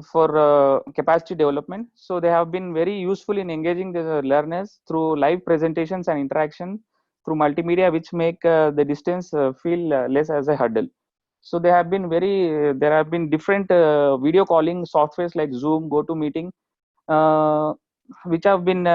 for capacity development. So they have been very useful in engaging the learners through live presentations and interaction through multimedia, which make the distance feel less as a hurdle. So there have been different video calling softwares like Zoom, GoToMeeting, which have been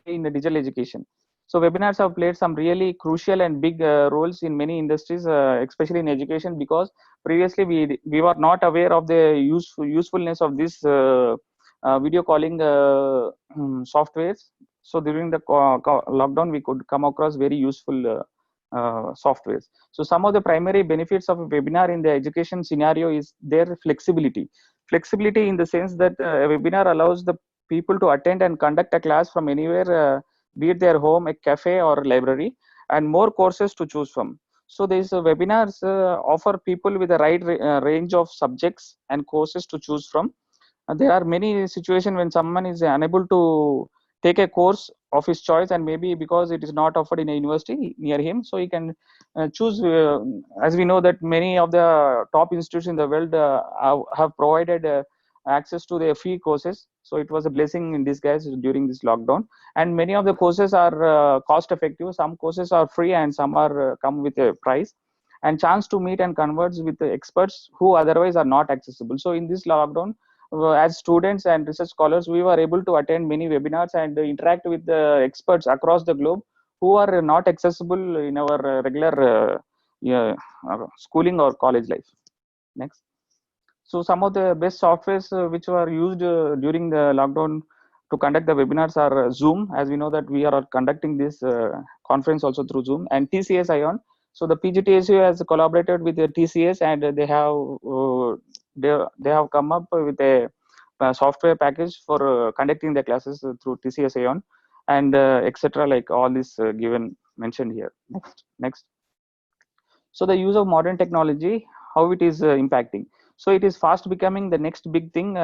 in the digital education. So webinars have played some really crucial and big roles in many industries, especially in education, because previously we were not aware of the usefulness of this video calling softwares. So during the lockdown, we could come across very useful softwares. So some of the primary benefits of a webinar in the education scenario is their flexibility. Flexibility in the sense that a webinar allows the people to attend and conduct a class from anywhere, be it their home, a cafe, or library, and more courses to choose from. So these webinars offer people with a range of subjects and courses to choose from. There are many situations when someone is unable to take a course of his choice, and maybe because it is not offered in a university near him, so he can choose. As we know that many of the top institutes in the world have provided access to their free courses. So it was a blessing in disguise during this lockdown. And many of the courses are cost effective. Some courses are free and some are come with a price, and chance to meet and converse with the experts who otherwise are not accessible. So in this lockdown, as students and research scholars, we were able to attend many webinars and interact with the experts across the globe who are not accessible in our regular schooling or college life. Next. So some of the best softwares which were used during the lockdown to conduct the webinars are Zoom, as we know that we are conducting this conference also through Zoom, and TCS Ion. So the PGTSU has collaborated with the TCS, and they have come up with a software package for conducting the classes through TCS Ion, and etc. Like all this mentioned here. Next. So the use of modern technology, how it is impacting. So it is fast becoming the next big thing,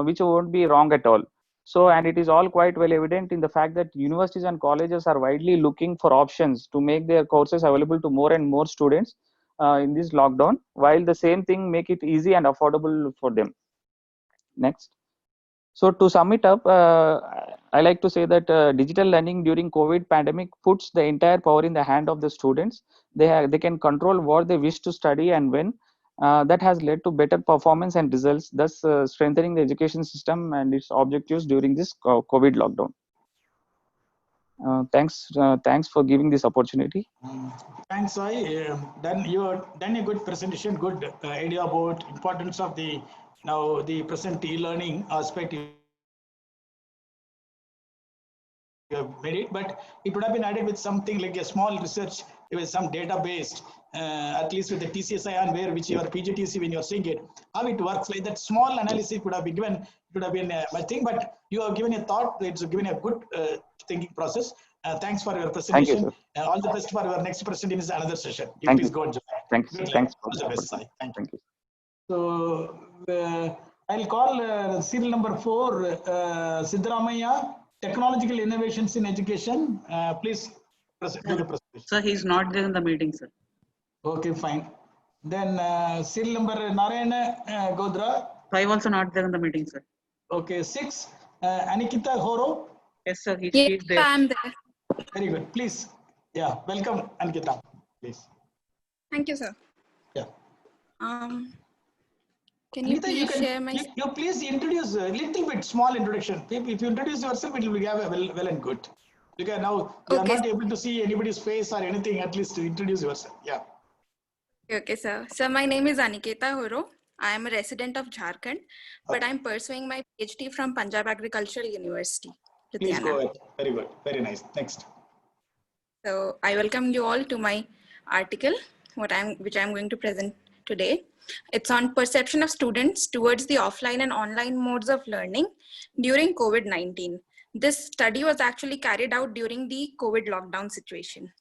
which won't be wrong at all. So, and it is all quite well evident in the fact that universities and colleges are widely looking for options to make their courses available to more and more students in this lockdown, while the same thing make it easy and affordable for them. Next. So to sum it up, I like to say that digital learning during COVID pandemic puts the entire power in the hand of the students. They can control what they wish to study and when. That has led to better performance and results, thus strengthening the education system and its objectives during this COVID lockdown. Thanks for giving this opportunity. Thanks, Sai. You done a good presentation, good idea about importance of the present e-learning aspect you have made it, but it would have been added with something like a small research with some database, at least with the TCSION, where which your PGTC when you're seeing it, how it works. Like that small analysis could have been given. It would have been my thing, but you have given a thought. It's given a good thinking process. Thanks for your presentation. Thank you, sir. All the best for your next presentation is another session. You Thank please you. go on. Good Thanks. luck. Thanks. All the best, Sai. Thank you. Thank you. So I'll call serial number 4, Siddaramaiah, Technological Innovations in Education. Please do the presentation. Sir, he's not there in the meeting, sir. Okay, fine. Then serial number Narayana Godra. 5 also not there in the meeting, sir. Okay, 6, Anikita Horo. Yes, sir, he's Yes, there. I'm there. Very good. Please. Yeah, welcome, Anikita. Please. Thank you, sir. Yeah. Can you Anikita, please share my? you please introduce a little bit small introduction. If you introduce yourself, it will be well and good. Because now you are Okay. not able to see anybody's face or anything, at least to introduce yourself. Yeah. Okay, sir. So my name is Aniketa Horo. I am a resident of Jharkhand, but I'm pursuing my PhD from Punjab Agricultural University, Please go Ludhiana. ahead. Very good. Very nice. Next. So I welcome you all to my article, which I'm going to present today. It's on perception of students towards the offline and online modes of learning during COVID-19. This study was actually carried out during the COVID lockdown situation.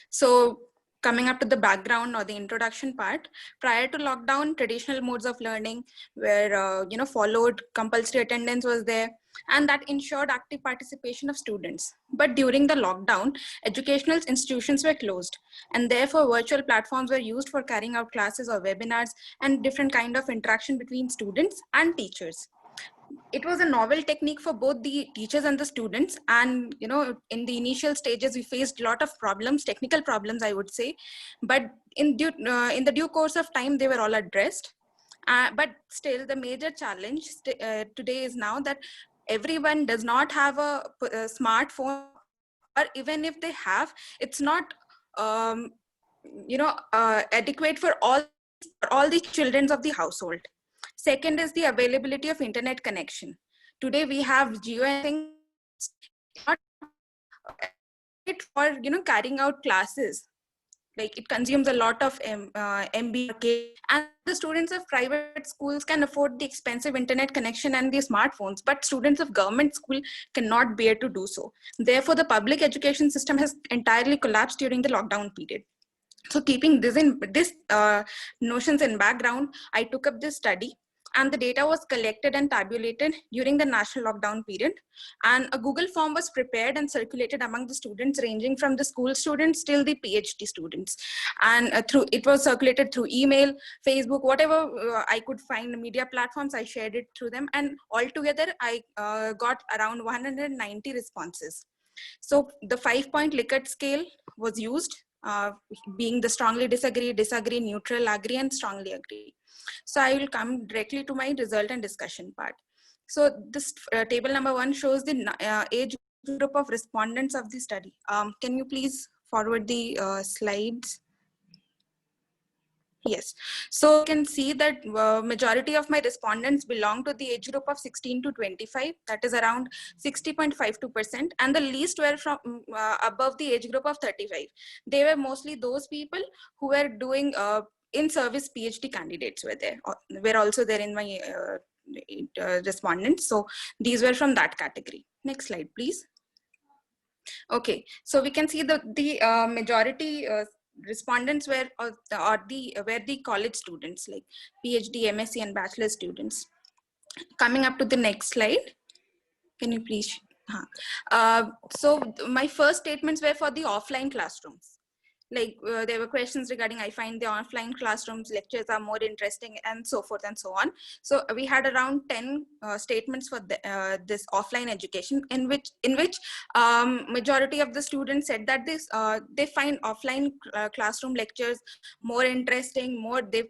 So coming up to the background or the introduction part, prior to lockdown, traditional modes of learning were, followed, compulsory attendance was there, and that ensured active participation of students. But during the lockdown, educational institutions were closed, and therefore virtual platforms were used for carrying out classes or webinars and different kind of interaction between students and teachers. It was a novel technique for both the teachers and the students, and in the initial stages we faced a lot of problems, technical problems I would say, but in the due course of time they were all addressed. But still the major challenge today is now that everyone does not have a smartphone, or even if they have, it's not adequate for all the children of the household. Second is the availability of internet connection. Today we have Jio and things, not for carrying out classes. Like it consumes a lot of MB, and the students of private schools can afford the expensive internet connection and the smartphones, but students of government school cannot bear to do so. Therefore, the public education system has entirely collapsed during the lockdown period. So keeping this notions in background, I took up this study, and the data was collected and tabulated during the national lockdown period. And a Google form was prepared and circulated among the students, ranging from the school students till the PhD students. And it was circulated through email, Facebook, whatever I could find media platforms, I shared it through them. And altogether, I got around 190 responses. So the 5-point Likert scale was used, being the strongly disagree, neutral, agree, and strongly agree. So I will come directly to my result and discussion part. So this table number 1 shows the age group of respondents of the study. Can you please forward the slides? Yes. So you can see that majority of my respondents belong to the age group of 16 to 25, that is around 60.52%, and the least were from above the age group of 35. They were mostly those people who were doing in-service PhD candidates were also there in my respondents. So these were from that category. Next slide, please. Okay, so we can see the majority respondents were the college students, like PhD, MSc, and bachelor students. Coming up to the next slide, can you please? So my first statements were for the offline classrooms. Like there were questions regarding, I find the offline classrooms lectures are more interesting, and so forth and so on. So we had around 10 statements for this offline education, in which majority of the students said that they find offline classroom lectures more interesting, they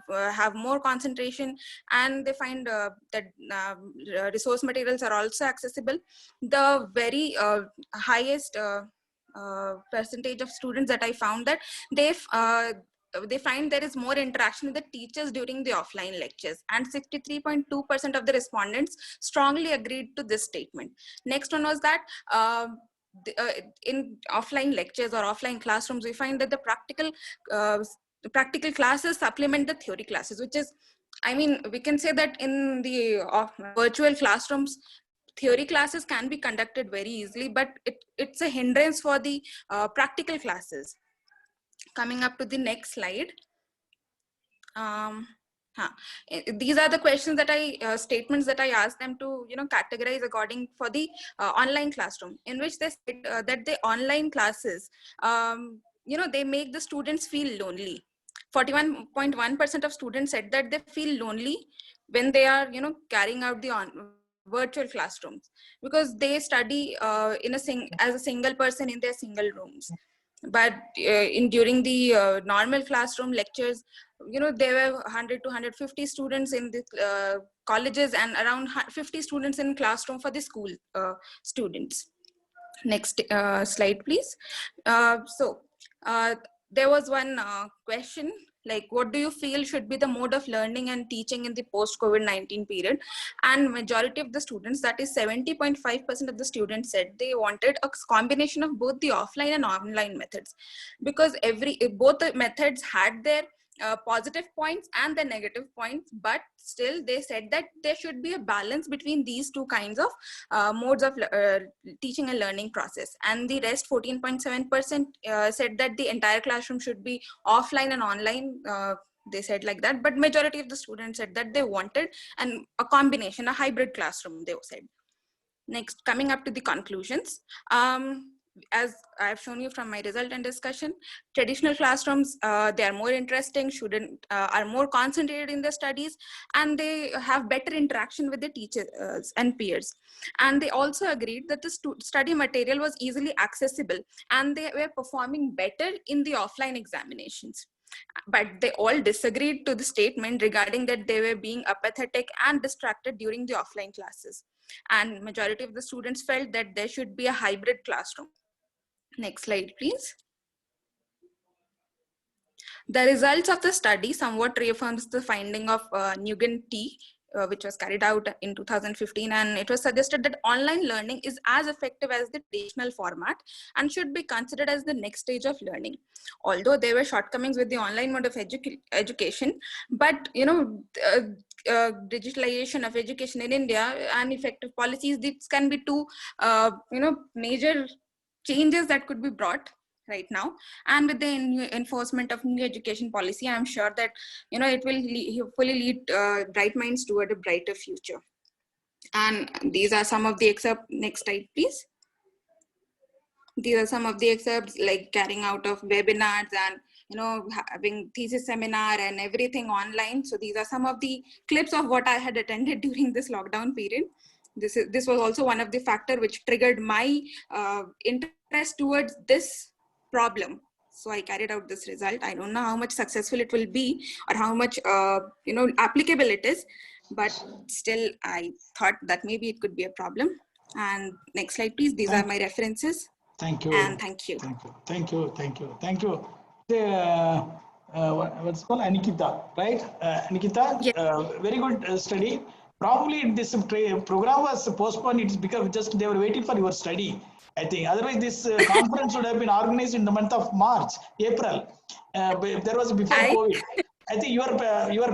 have more concentration, and they find that resource materials are also accessible. The very highest percentage of students that I found that they find there is more interaction with the teachers during the offline lectures, and 63.2% of the respondents strongly agreed to this statement. Next one was that in offline lectures or offline classrooms, we find that the practical classes supplement the theory classes, which is, I mean, we can say that in the virtual classrooms, theory classes can be conducted very easily, but it's a hindrance for the practical classes. Coming up to the next slide. These are the questions that statements that I asked them to, categorize according for the online classroom, in which they said that the online classes, they make the students feel lonely. 41.1% of students said that they feel lonely when they are, carrying out the virtual classrooms, because they study as a single person in their single rooms. But during the normal classroom lectures, there were 100 to 150 students in the colleges and around 50 students in classroom for the school students. Next slide, please. There was one question, like, what do you feel should be the mode of learning and teaching in the post-COVID-19 period? And majority of the students, that is 70.5% of the students, said they wanted a combination of both the offline and online methods, because both the methods had their positive points and the negative points, but still they said that there should be a balance between these two kinds of modes of teaching and learning process. And the rest, 14.7%, said that the entire classroom should be offline and online. They said like that, but majority of the students said that they wanted a combination, a hybrid classroom, they said. Next, coming up to the conclusions. As I've shown you from my result and discussion, traditional classrooms, they are more interesting, students are more concentrated in their studies, and they have better interaction with the teachers and peers. And they also agreed that the study material was easily accessible, and they were performing better in the offline examinations. But they all disagreed to the statement regarding that they were being apathetic and distracted during the offline classes. And majority of the students felt that there should be a hybrid classroom. Next slide, please. The results of the study somewhat reaffirms the finding of Nguyen T, which was carried out in 2015, and it was suggested that online learning is as effective as the traditional format and should be considered as the next stage of learning. Although there were shortcomings with the online mode of education, but digitalization of education in India and effective policies, these can be two major changes that could be brought right now. And with the enforcement of new education policy, I'm sure that it will hopefully lead bright minds toward a brighter future. And these are some of the excerpts. Next slide, please. These are some of the excerpts, like carrying out of webinars and having thesis seminar and everything online. So these are some of the clips of what I had attended during this lockdown period. This was also one of the factors which triggered my interest towards this problem. So I carried out this result. I don't know how much successful it will be or how much applicable it is, but still I thought that maybe it could be a problem. And next slide, please. These are my references. Thank you. And thank you. Thank you. What's called Anikita, right? Anikita, yes. Very good study. Probably this program was postponed. It's because just they were waiting for your study, I think. Otherwise, this conference would have been organized in the month of March, April. There was before COVID. I think your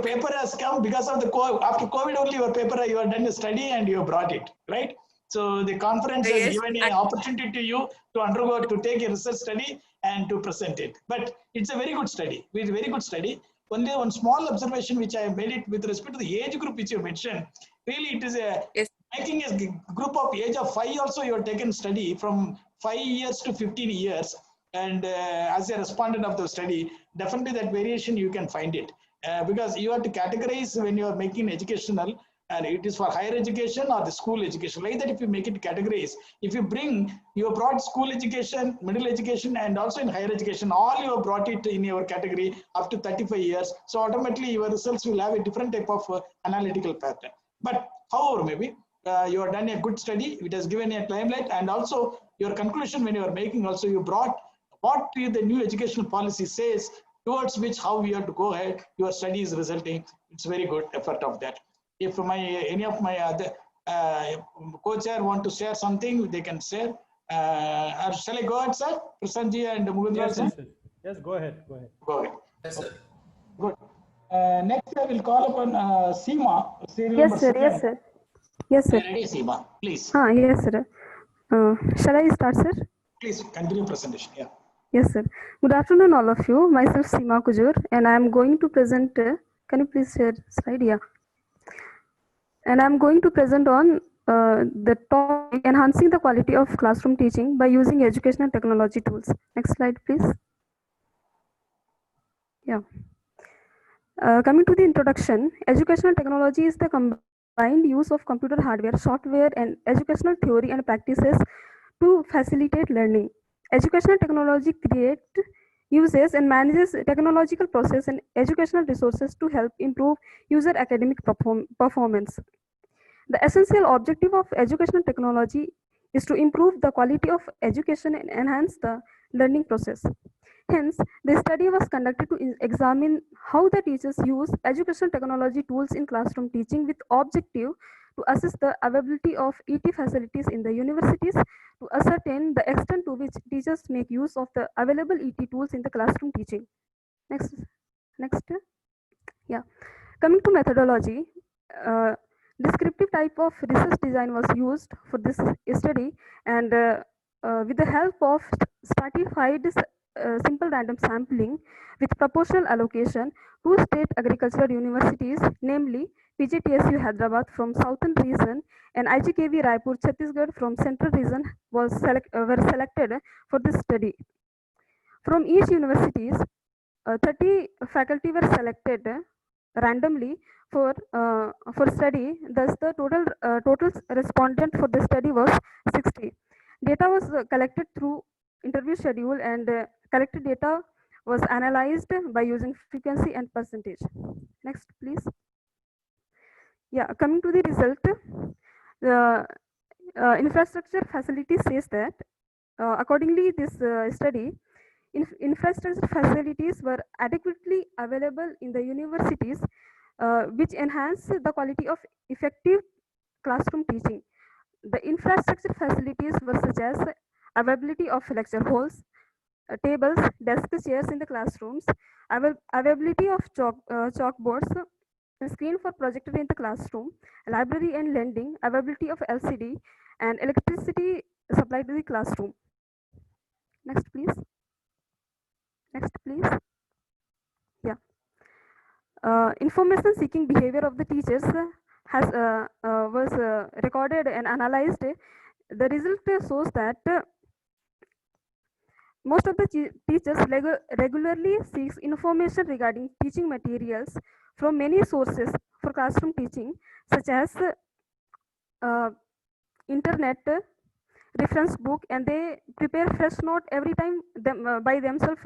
paper has come because of the COVID. After COVID only, your paper, you have done a study and you have brought it, right? So the conference has given an opportunity to you to take a research study and to present it. But it's a very good study. It's a very good study. Only one small observation which I made it with respect to the age group which you mentioned. Really, it is making a group of age of 5 also you have taken study from 5 years to 15 years. And as a respondent of the study, definitely that variation you can find it. Because you have to categorize when you are making educational, and it is for higher education or the school education. Like that, if you make it categories, if you brought school education, middle education, and also in higher education, all you have brought it in your category up to 35 years. So automatically your results will have a different type of analytical pattern. But however, maybe you have done a good study. It has given a limelight, and also your conclusion when you are making also you brought what the new educational policy says towards which how we have to go ahead. Your study is resulting. It's very good effort of that. If any of my other co-chair want to share something, they can share. Or shall I go ahead, sir? Prasanji and Mugundra, Yes, sir? yes, yes. Yes, go ahead. Go ahead. Go ahead. Yes, sir. Good. Next, I will call upon Seema, serial Yes, number sir. 7. Yes, sir. Yes, sir. Ready, Seema, please. Yes, sir. Shall I start, sir? Please continue presentation. Yeah. Yes, sir. Good afternoon, all of you. Myself, Seema Kujur, and I am going to present. Can you please share slide? Yeah. And I am going to present on the topic enhancing the quality of classroom teaching by using educational technology tools. Next slide, please. Yeah. Coming to the introduction, educational technology is the combined use of computer hardware, software, and educational theory and practices to facilitate learning. Educational technology creates, uses, and manages technological process and educational resources to help improve user academic performance. The essential objective of educational technology is to improve the quality of education and enhance the learning process. Hence, the study was conducted to examine how the teachers use educational technology tools in classroom teaching with objective to assess the availability of ET facilities in the universities to ascertain the extent to which teachers make use of the available ET tools in the classroom teaching. Next. Yeah. Coming to methodology, descriptive type of research design was used for this study, and with the help of stratified simple random sampling with proportional allocation, 2 state agricultural universities, namely PGTSU Hyderabad from southern region and IGKV Raipur Chhattisgarh from central region were selected for this study. From each universities, 30 faculty were selected randomly for study. Thus, the total respondent for the study was 60. Data was collected through interview schedule, and collected data was analyzed by using frequency and percentage. Next, please. Yeah, coming to the result, the infrastructure facility says that accordingly, this study, infrastructure facilities were adequately available in the universities, which enhance the quality of effective classroom teaching. The infrastructure facilities were such as availability of lecture halls, tables, desk chairs in the classrooms, availability of chalkboards, a screen for projector in the classroom, library and lending, availability of LCD, and electricity supplied to the classroom. Next, please. Next, please. Yeah. Information seeking behavior of the teachers was recorded and analyzed. The result shows that most of the teachers regularly seeks information regarding teaching materials from many sources for classroom teaching, such as internet, reference book, and they prepare fresh note every time by themselves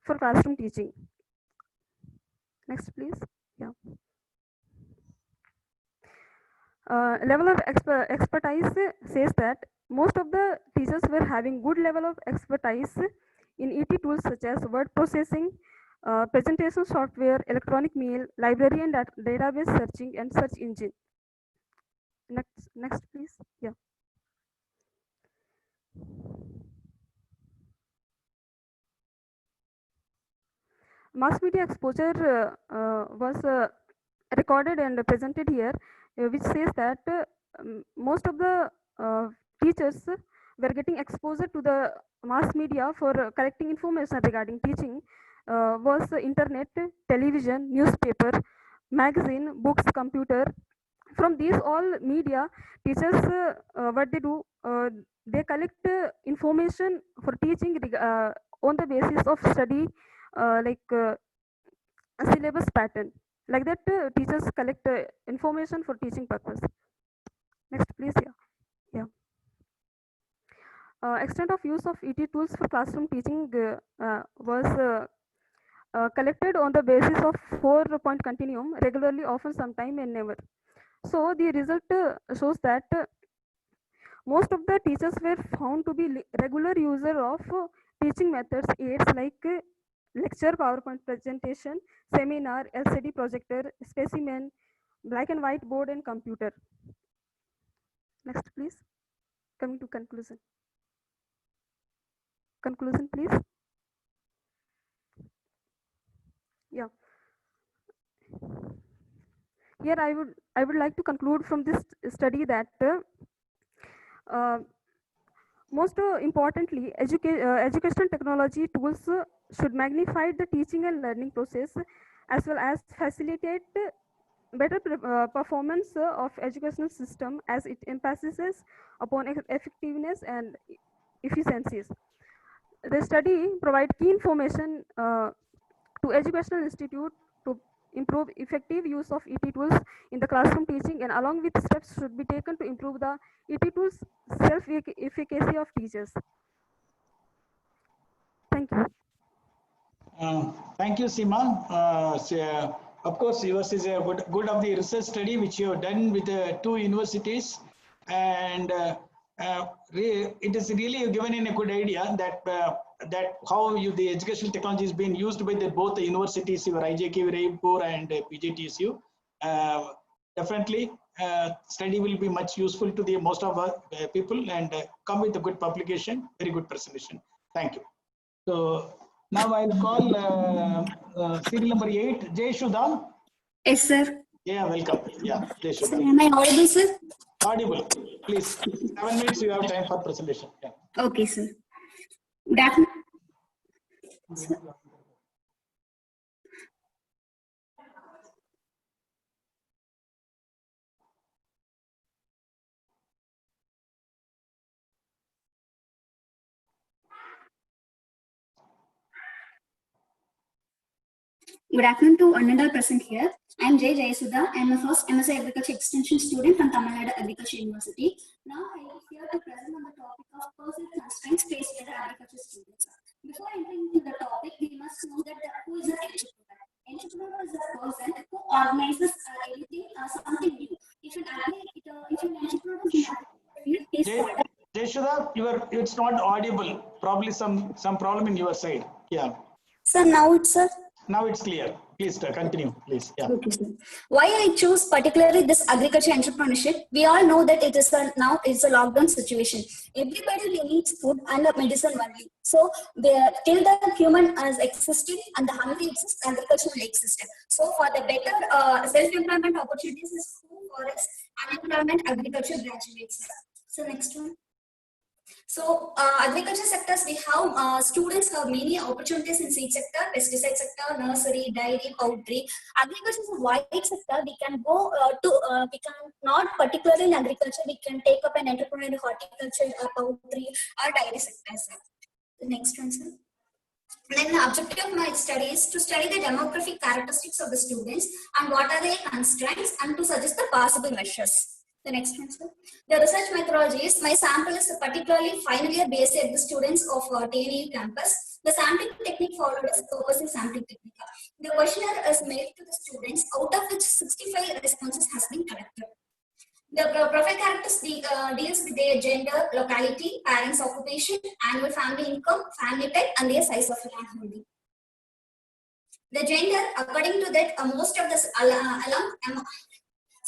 for classroom teaching. Next, please. Yeah. Level of expertise says that most of the teachers were having good level of expertise in ET tools such as word processing, presentation software, electronic mail, library and database searching, and search engine. Next, please. Yeah. Mass media exposure was recorded and presented here, which says that most of the teachers were getting exposure to the mass media for collecting information regarding teaching was internet, television, newspaper, magazine, books, computer. From these all media, teachers what they do, they collect information for teaching on the basis of study, like a syllabus pattern. Like that, teachers collect information for teaching purpose. Next, please. Yeah. Extent of use of ET tools for classroom teaching was collected on the basis of 4-point continuum: regularly, often, sometime, and never. So the result shows that most of the teachers were found to be regular user of teaching methods, aids like lecture, PowerPoint presentation, seminar, LCD projector, specimen, black and white board, and computer. Next, please. Coming to conclusion. Conclusion, please. Yeah. Here I would like to conclude from this study that most importantly, educational technology tools should magnify the teaching and learning process, as well as facilitate better performance of educational system, as it emphasizes upon effectiveness and efficiencies. The study provide key information to educational institute to improve effective use of ET tools in the classroom teaching, and along with steps should be taken to improve the ET tools self-efficacy of teachers. Thank you. Thank you, Seema. Of course, yours is a good of the research study which you have done with 2 universities, and it is really given in a good idea that how the educational technology is being used by both the universities, your IJK Raipur and PJTSU. Definitely, study will be much useful to the most of our people, and come with a good publication, very good presentation. Thank you. So now I'll call serial number 8, Jay Shudha. Yes, sir. Yeah, welcome. Yeah, Jay Shudha. Sir, am I audible, sir? Audible. Please, 7 minutes you have time for presentation. Yeah. Okay, sir. Good afternoon. Good afternoon to one and all present here. I am Jay Jayasudha. I am a first MSc Agriculture Extension student from Tamil Nadu Agriculture University. Now I am here to present on the topic of personal constraints faced by the agriculture students. Before entering into the topic, we must know that who is an entrepreneur. Entrepreneur is a person who organizes anything, something new. If an entrepreneur is in Jayasudha, it's not audible. Probably some problem in your side. Yeah. Sir, now it's sir. Now it's clear. Please continue, please. Yeah. Okay, sir. Why I choose particularly this agriculture entrepreneurship? We all know that it is now it's a lockdown situation. Everybody needs food and medicine only. So till the human is existing and the hungry exists, agriculture will exist. So for the better self-employment opportunities is food, forest, unemployment, agriculture graduates. So next one. So agriculture sectors, we have students have many opportunities in seed sector, pesticide sector, nursery, dairy, poultry. Agriculture is a wide sector. We can go we can not particularly in agriculture, we can take up an entrepreneur in horticulture, poultry, or dairy sectors. The next one, sir. Then the objective of my study is to study the demographic characteristics of the students and what are their constraints, and to suggest the possible measures. The next one, sir. The research methodologies. My sample is particularly final year based at the students of TNU campus. The sampling technique followed is purposive sampling technique. The questionnaire is made to the students, out of which 65 responses has been collected. The profile characteristics deals with their gender, locality, parents' occupation, annual family income, family type, and their size of land holding. The gender, according to that, most of the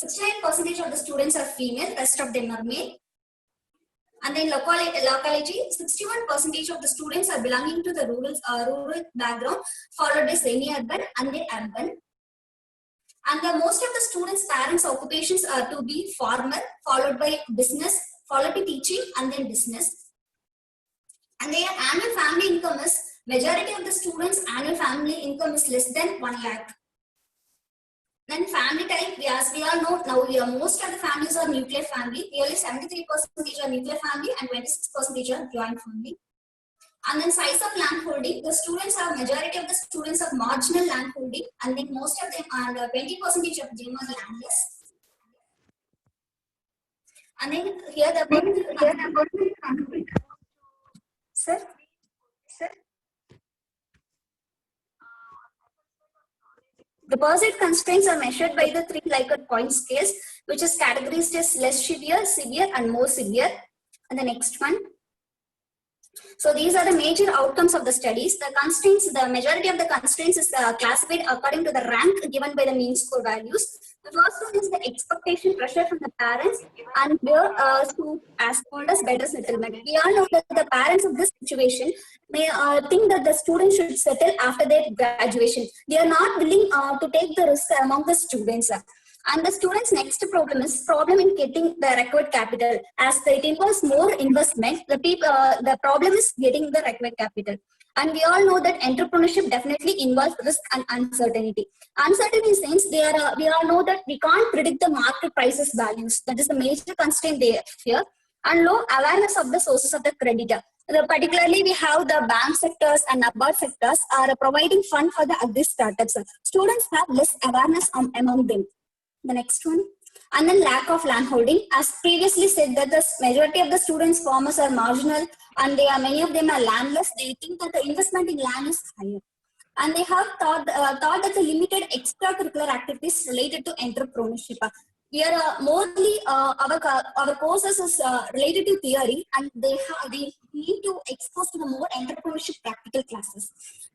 69% of the students are female, rest of them are male. And then locality, 61% of the students are belonging to the rural background, followed by semi-urban and then urban. And most of the students' parents' occupations are to be farmer, followed by business, followed by teaching, and then business. And their annual family income is, majority of the students' annual family income is less than 1 lakh. Then family type, as we all know now, most of the families are nuclear family. Nearly 73% are nuclear family and 26% are joint family. And then size of land holding, the students are, majority of the students are marginal land holding, and then most of them are 20% of them are landless. And then here the sir. The perceived constraints are measured by the 3 Likert point scales, which is categorized as less severe, severe, and more severe. And the next one. So these are the major outcomes of the studies. The constraints, the majority of the constraints is classified according to the rank given by the mean score values. The first one is the expectation pressure from the parents and their as called as better settlement. We all know that the parents of this situation may think that the students should settle after their graduation. They are not willing to take the risk among the students. And the students' next problem in getting the required capital. As it involves more investment, the problem is getting the required capital. And we all know that entrepreneurship definitely involves risk and uncertainty. Uncertainty since we all know that we can't predict the market prices values. That is the major constraint there here. And low awareness of the sources of the credit. Particularly, we have the bank sectors and NABARD sectors are providing fund for the agri startups. Students have less awareness among them. The next one. And then lack of land holding. As previously said that the majority of the students, farmers are marginal and many of them are landless. They think that the investment in land is higher. And they have thought that the limited extracurricular activities related to entrepreneurship. We are mostly our courses is related to theory, and they need to expose to the more entrepreneurship practical classes.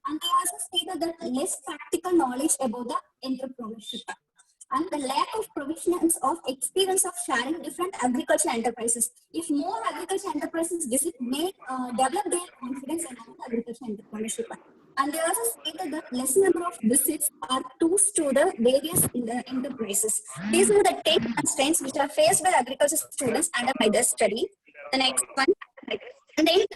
And they also stated that less practical knowledge about the entrepreneurship. And the lack of provisions of experience of sharing different agricultural enterprises. If more agricultural enterprises visit, may develop their confidence in agricultural entrepreneurship. And they also stated that less number of visits are to the various enterprises. These are the 10 constraints which are faced by agriculture students under by this study. The next one. And then,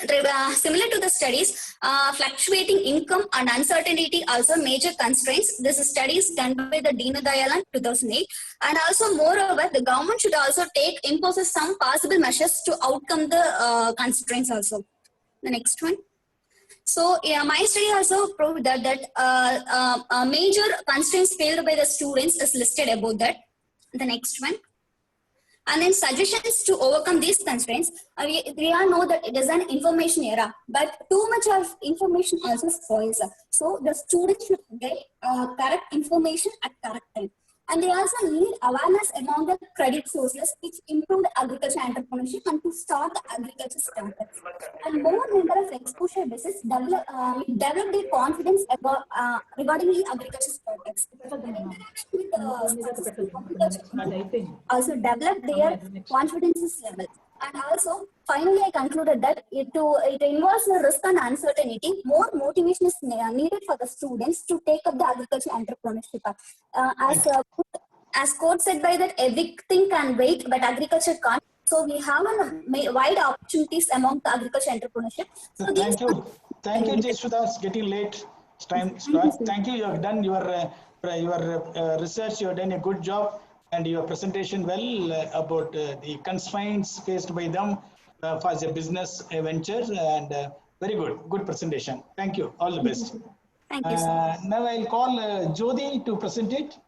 similar to the studies, fluctuating income and uncertainty also major constraints. This study is done by the Deen Dayal in 2008. And also, moreover, the government should also impose some possible measures to outcome the constraints also. The next one. So, my study also proved that major constraints faced by the students is listed above that. The next one. And then suggestions to overcome these constraints. We all know that it is an information era, but too much of information also spoils. So the students should get correct information at correct time. And they also need awareness among the credit sources which improve the agriculture entrepreneurship and to start the agriculture startups. And more number of exposure basis develop their confidence about regarding the agriculture startups. Also develop their confidence level. And also, finally, I concluded that it involves the risk and uncertainty. More motivation is needed for the students to take up the agriculture entrepreneurship. As quote said by that, everything can wait, but agriculture can't. So we have wide opportunities among the agriculture entrepreneurship. So thank you, Jeshudha. It's getting late. Thank you. You have done your research. You have done a good job. And your presentation well about the constraints faced by them as a business venture, and very good presentation. Thank you. All the best. Thank you, sir. Now I'll call Jyoti to present it.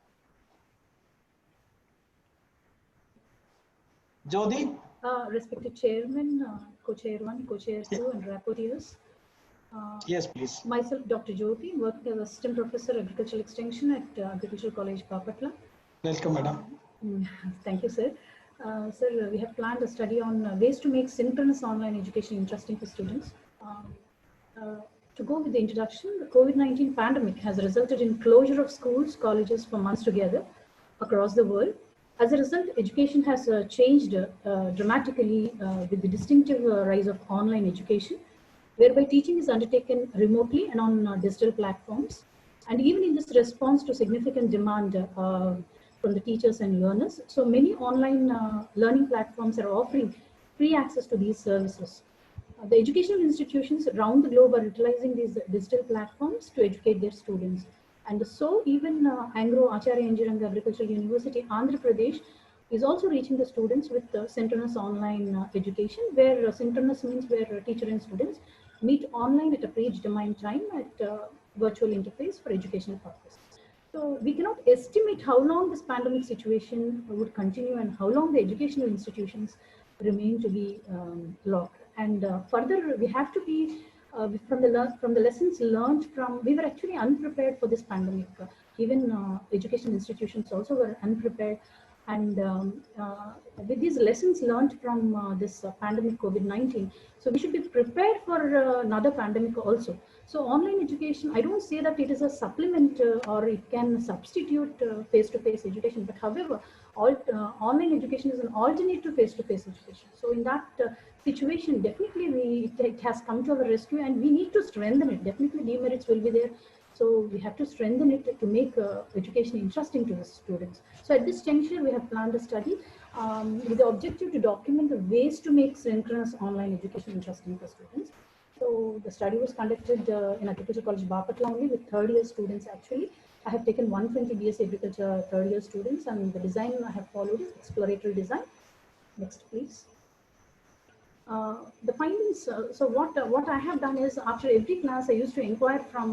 Jyoti. Respected Chairman, Co-Chair 1, Co-Chair 2, and rapporteurs. Yes, please. Myself, Dr. Jyoti, working as Assistant Professor Agricultural Extension at Agricultural College, Papatla. Welcome, madam. Thank you, sir. Sir, we have planned a study on ways to make synchronous online education interesting for students. To go with the introduction, the COVID-19 pandemic has resulted in closure of schools, colleges for months together across the world. As a result, education has changed dramatically with the distinctive rise of online education, whereby teaching is undertaken remotely and on digital platforms. And even in this response to significant demand from the teachers and learners, so many online learning platforms are offering free access to these services. The educational institutions around the globe are utilizing these digital platforms to educate their students. And so even Angro Acharya Engineering Agricultural University, Andhra Pradesh, is also reaching the students with synchronous online education, where synchronous means where teacher and students meet online at a predetermined time at virtual interface for educational purposes. So we cannot estimate how long this pandemic situation would continue and how long the educational institutions remain to be locked. And further, we have to be from the lessons learned from. We were actually unprepared for this pandemic. Even educational institutions also were unprepared, And with these lessons learned from this pandemic COVID-19, so we should be prepared for another pandemic also. So online education, I don't say that it is a supplement or it can substitute face-to-face education, but however, online education is an alternate to face-to-face education. So in that situation, definitely it has come to our rescue, and we need to strengthen it. Definitely demerits will be there. So we have to strengthen it to make education interesting to the students. So at this juncture, we have planned a study with the objective to document the ways to make synchronous online education interesting for students. So the study was conducted in Agriculture College, Bapatla only, with third-year students actually. I have taken 120 BSc Agriculture third-year students, and the design I have followed is exploratory design. Next, please. The findings, so what I have done is, after every class, I used to inquire from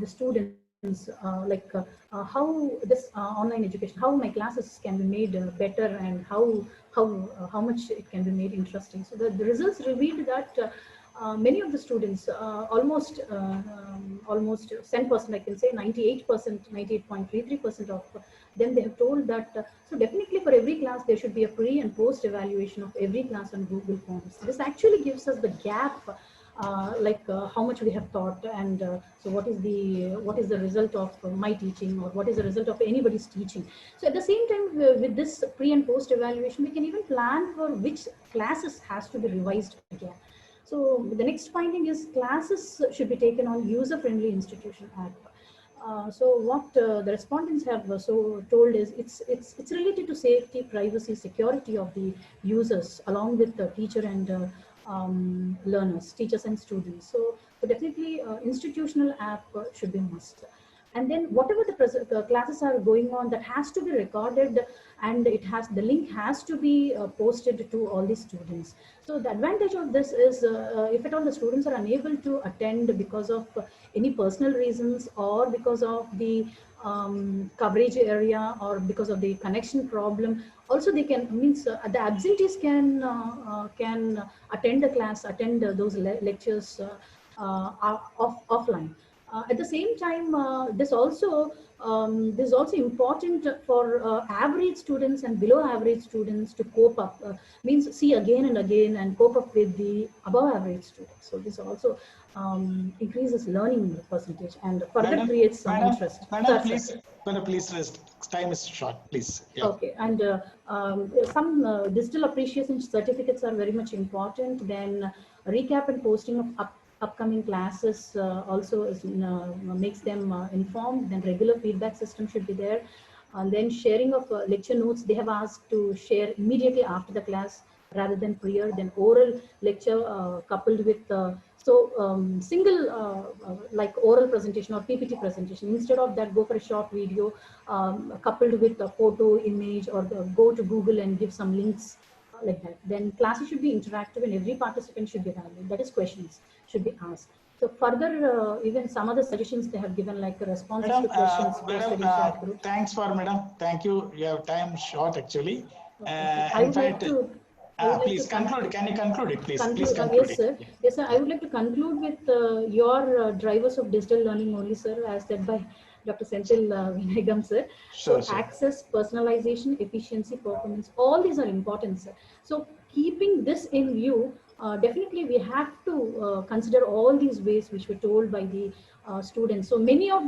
the students how this online education, how my classes can be made better, and how much it can be made interesting. So the results revealed that many of the students, almost 10%, I can say 98%, 98.33% of them, they have told that, so definitely for every class, there should be a pre and post evaluation of every class on Google Forms. This actually gives us the gap, how much we have taught, and so what is the result of my teaching, or what is the result of anybody's teaching. So at the same time, with this pre and post evaluation, we can even plan for which classes has to be revised again. So the next finding is classes should be taken on user-friendly institution app. So what the respondents have told is it's related to safety, privacy, security of the users, along with the teacher and learners, teachers and students. So definitely institutional app should be must. And then whatever the classes are going on, that has to be recorded, and the link has to be posted to all the students. So the advantage of this is, if at all the students are unable to attend because of any personal reasons, or because of the coverage area, or because of the connection problem, also they can, the absentees can attend the class, attend those lectures offline. At the same time, this is also important for average students and below average students to cope up, see again and again and cope up with the above average students. So this also increases learning percentage and further creates some interest. Madam, please rest. Time is short, please. Yeah. Okay, and some digital appreciation certificates are very much important. Then recap and posting of upcoming classes also makes them informed. Then regular feedback system should be there. And then sharing of lecture notes, they have asked to share immediately after the class rather than prior. Then oral lecture coupled with single like oral presentation or PPT presentation. Instead of that, go for a short video coupled with a photo, image, or go to Google and give some links like that. Then classes should be interactive and every participant should be valued. That is, questions should be asked. So further, even some other suggestions they have given, like responses to questions. Thanks for madam. Thank you. You have time short actually. I would like to. Please conclude. Can you conclude it, please? Conclude, please conclude yes, sir. Yes, sir. I would like to conclude with your drivers of digital learning only, sir, as said by Dr. Senthil Vinayagam, sir. Sure, so access, personalization, efficiency, performance, all these are important, sir. So keeping this in view, definitely we have to consider all these ways which were told by the students. So many of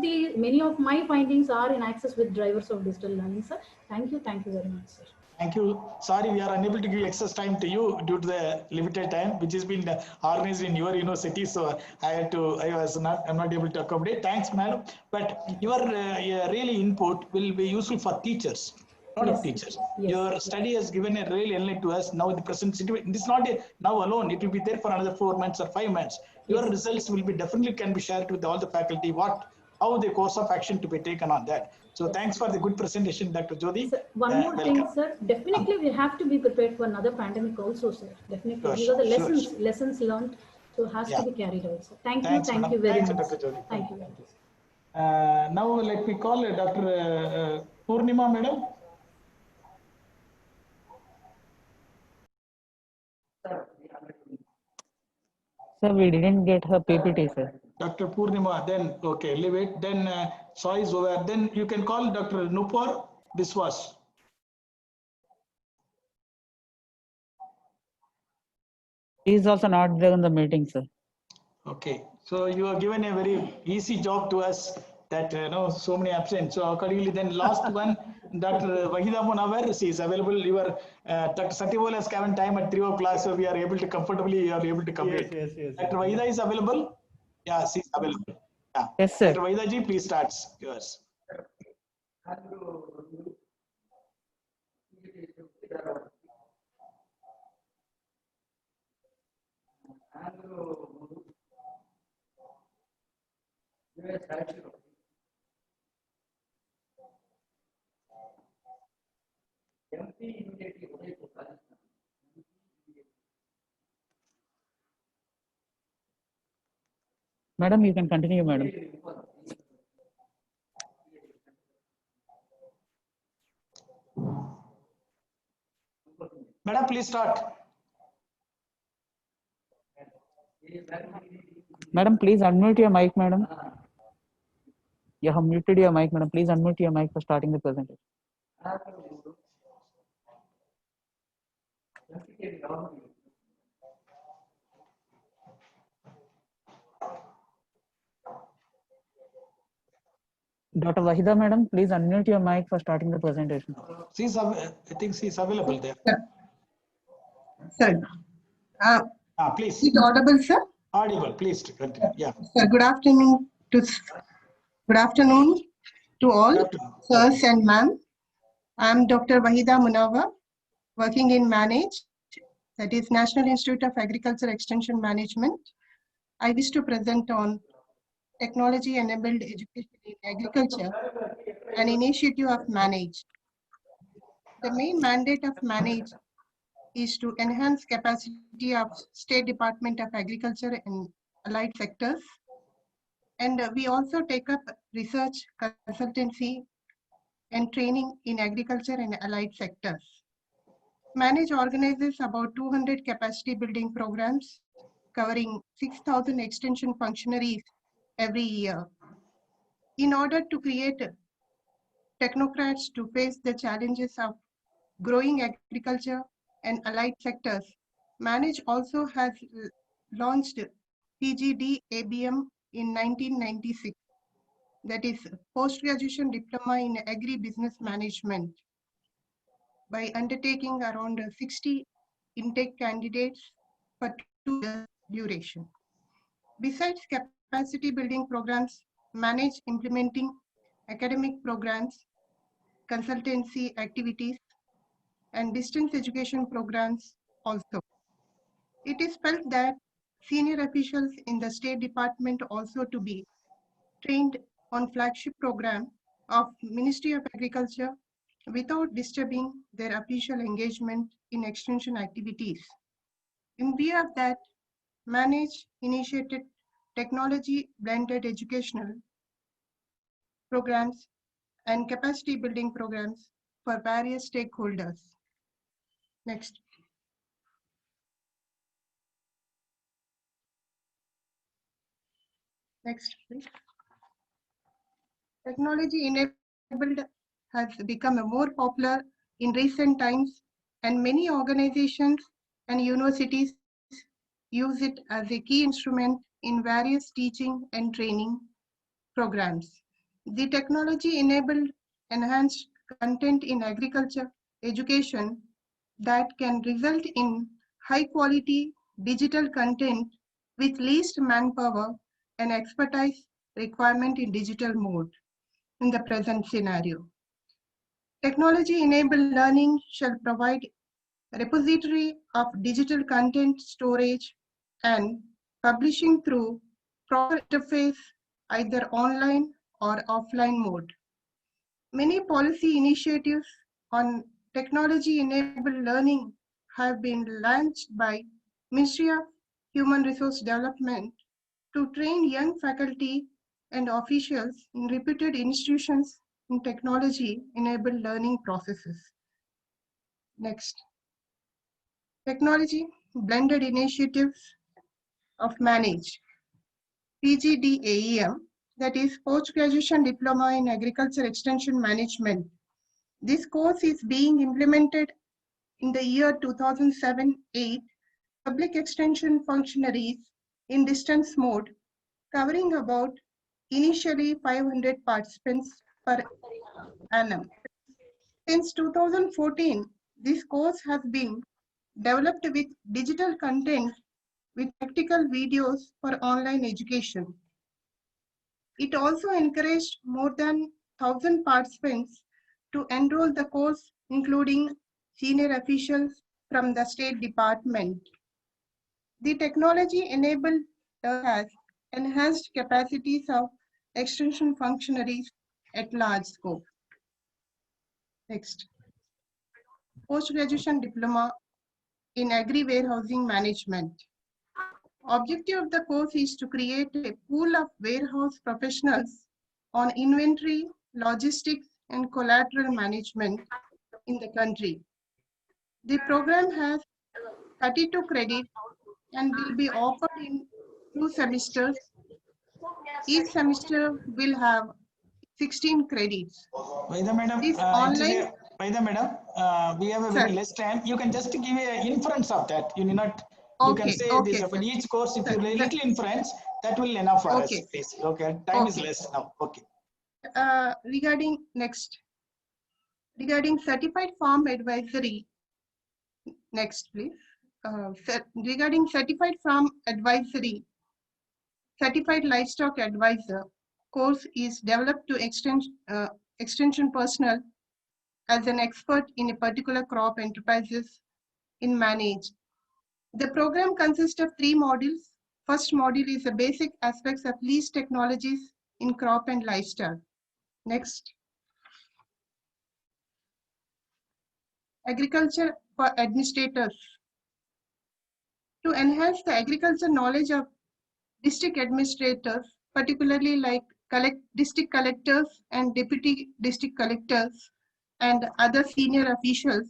my findings are in access with drivers of digital learning, sir. Thank you very much, sir. Thank you. Sorry, we are unable to give excess time to you due to the limited time, which has been organized in your university. So I'm not able to accommodate. Thanks, madam. But your really input will be useful for teachers, not of teachers. Yes. Your study has given a real enlightenment to us. Now the present situation, this is not now alone. It will be there for another 4 months or 5 months. Your results will be definitely can be shared with all the faculty. How the course of action to be taken on that. So thanks for the good presentation, Dr. Jyoti. Sir, one more thing, sir. Definitely we have to be prepared for another pandemic also, sir. Definitely. These are the lessons learned. So has to be carried out, sir. Thank you very much. Dr. Jyoti. Thank you very much. Now let me call Dr. Purnima, madam. Sir, we didn't get her PPT, sir. Dr. Purnima, then, okay, leave it. Then Sai is over. Then you can call Dr. Nupur Biswas. He is also not there in the meeting, sir. Okay, so you have given a very easy job to us that so many absent. So accordingly, then last one, Dr. Wahida Munawar, she is available. Your Dr. Satyavol has given time at 3 o'clock, so we are able to comfortably complete. Yes. Dr. Wahida is available. Yeah, she is available. Yeah. Yes, sir. Dr. Wahida ji, please start yours. Madam, you can continue, madam. Madam, please start. Madam, please unmute your mic, madam. You have muted your mic, madam. Please unmute your mic for starting the presentation. Dr. Wahida, madam, please unmute your mic for starting the presentation. I think she is available there. Sir, Please. is it audible, sir? Audible, please continue. Yeah. Sir, good afternoon to all, sirs and ma'am. I am Dr. Wahida Munawar, working in MANAGE, that is National Institute of Agriculture Extension Management. I wish to present on technology-enabled education in agriculture, an initiative of MANAGE. The main mandate of MANAGE is to enhance capacity of State Department of Agriculture and allied sectors. And we also take up research, consultancy, and training in agriculture and allied sectors. MANAGE organizes about 200 capacity building programs covering 6,000 extension functionaries every year. In order to create technocrats to face the challenges of growing agriculture and allied sectors, MANAGE also has launched PGD ABM in 1996, that is Post-Graduation Diploma in Agri-Business Management, by undertaking around 60 intake candidates for 2 years duration. Besides capacity building programs, MANAGE implementing academic programs, consultancy activities, and distance education programs also. It is felt that senior officials in the State Department also to be trained on flagship program of Ministry of Agriculture without disturbing their official engagement in extension activities. In view of that, MANAGE initiated technology blended educational programs and capacity building programs for various stakeholders. Next. Next, please. Technology enabled has become more popular in recent times, and many organizations and universities use it as a key instrument in various teaching and training programs. The technology enabled enhanced content in agriculture education that can result in high quality digital content with least manpower and expertise requirement in digital mode in the present scenario. Technology-enabled learning shall provide a repository of digital content storage and publishing through proper interface, either online or offline mode. Many policy initiatives on technology-enabled learning have been launched by Ministry of Human Resource Development to train young faculty and officials in reputed institutions in technology-enabled learning processes. Next. Technology blended initiatives of MANAGE. PGDAEM, that is Post-Graduation Diploma in Agriculture Extension Management. This course is being implemented in the year 2007-8 public extension functionaries in distance mode, covering about initially 500 participants per annum. Since 2014, this course has been developed with digital content with practical videos for online education. It also encouraged more than 1,000 participants to enroll the course, including senior officials from the State Department. The technology enabled has enhanced capacities of extension functionaries at large scope. Next. Post-graduation diploma in agri-warehousing management. Objective of the course is to create a pool of warehouse professionals on inventory, logistics, and collateral management in the country. The program has 32 credits and will be offered in 2 semesters. Each semester will have 16 credits. Vaida madam, This online. Vaida madam, we have a very less time. You can just give an inference of that. You need not. You can say this for each course. If you little inference, that will enough for us. Please. Okay. Time is less now. Okay. Regarding certified farm advisory. Next, please. Regarding certified farm advisory, certified livestock advisor course is developed to extension personnel as an expert in a particular crop enterprises in manage. The program consists of 3 modules. First module is the basic aspects of lease technologies in crop and livestock. Next. Agriculture for administrators. To enhance the agriculture knowledge of district administrators, particularly like district collectors and deputy district collectors and other senior officials,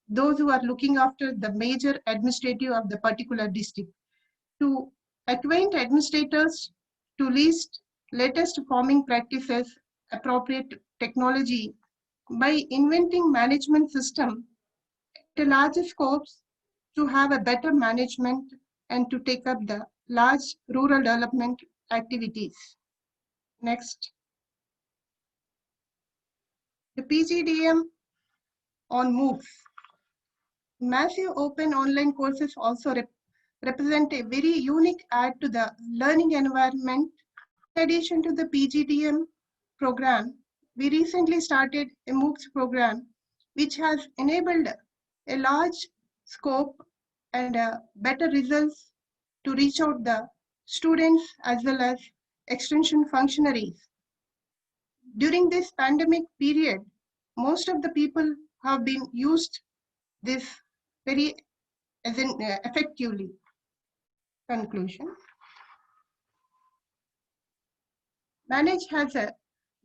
those who are looking after the major administrative of the particular district, to acquaint administrators to latest farming practices, appropriate technology by inventing management system to larger scopes to have a better management and to take up the large rural development activities. Next. The PGDM on MOOCs. Massive open online courses also represent a very unique add to the learning environment. In addition to the PGDM program, we recently started a MOOCs program which has enabled a large scope and better results to reach out the students as well as extension functionaries. During this pandemic period, most of the people have been used this very effectively. Conclusion. Manage has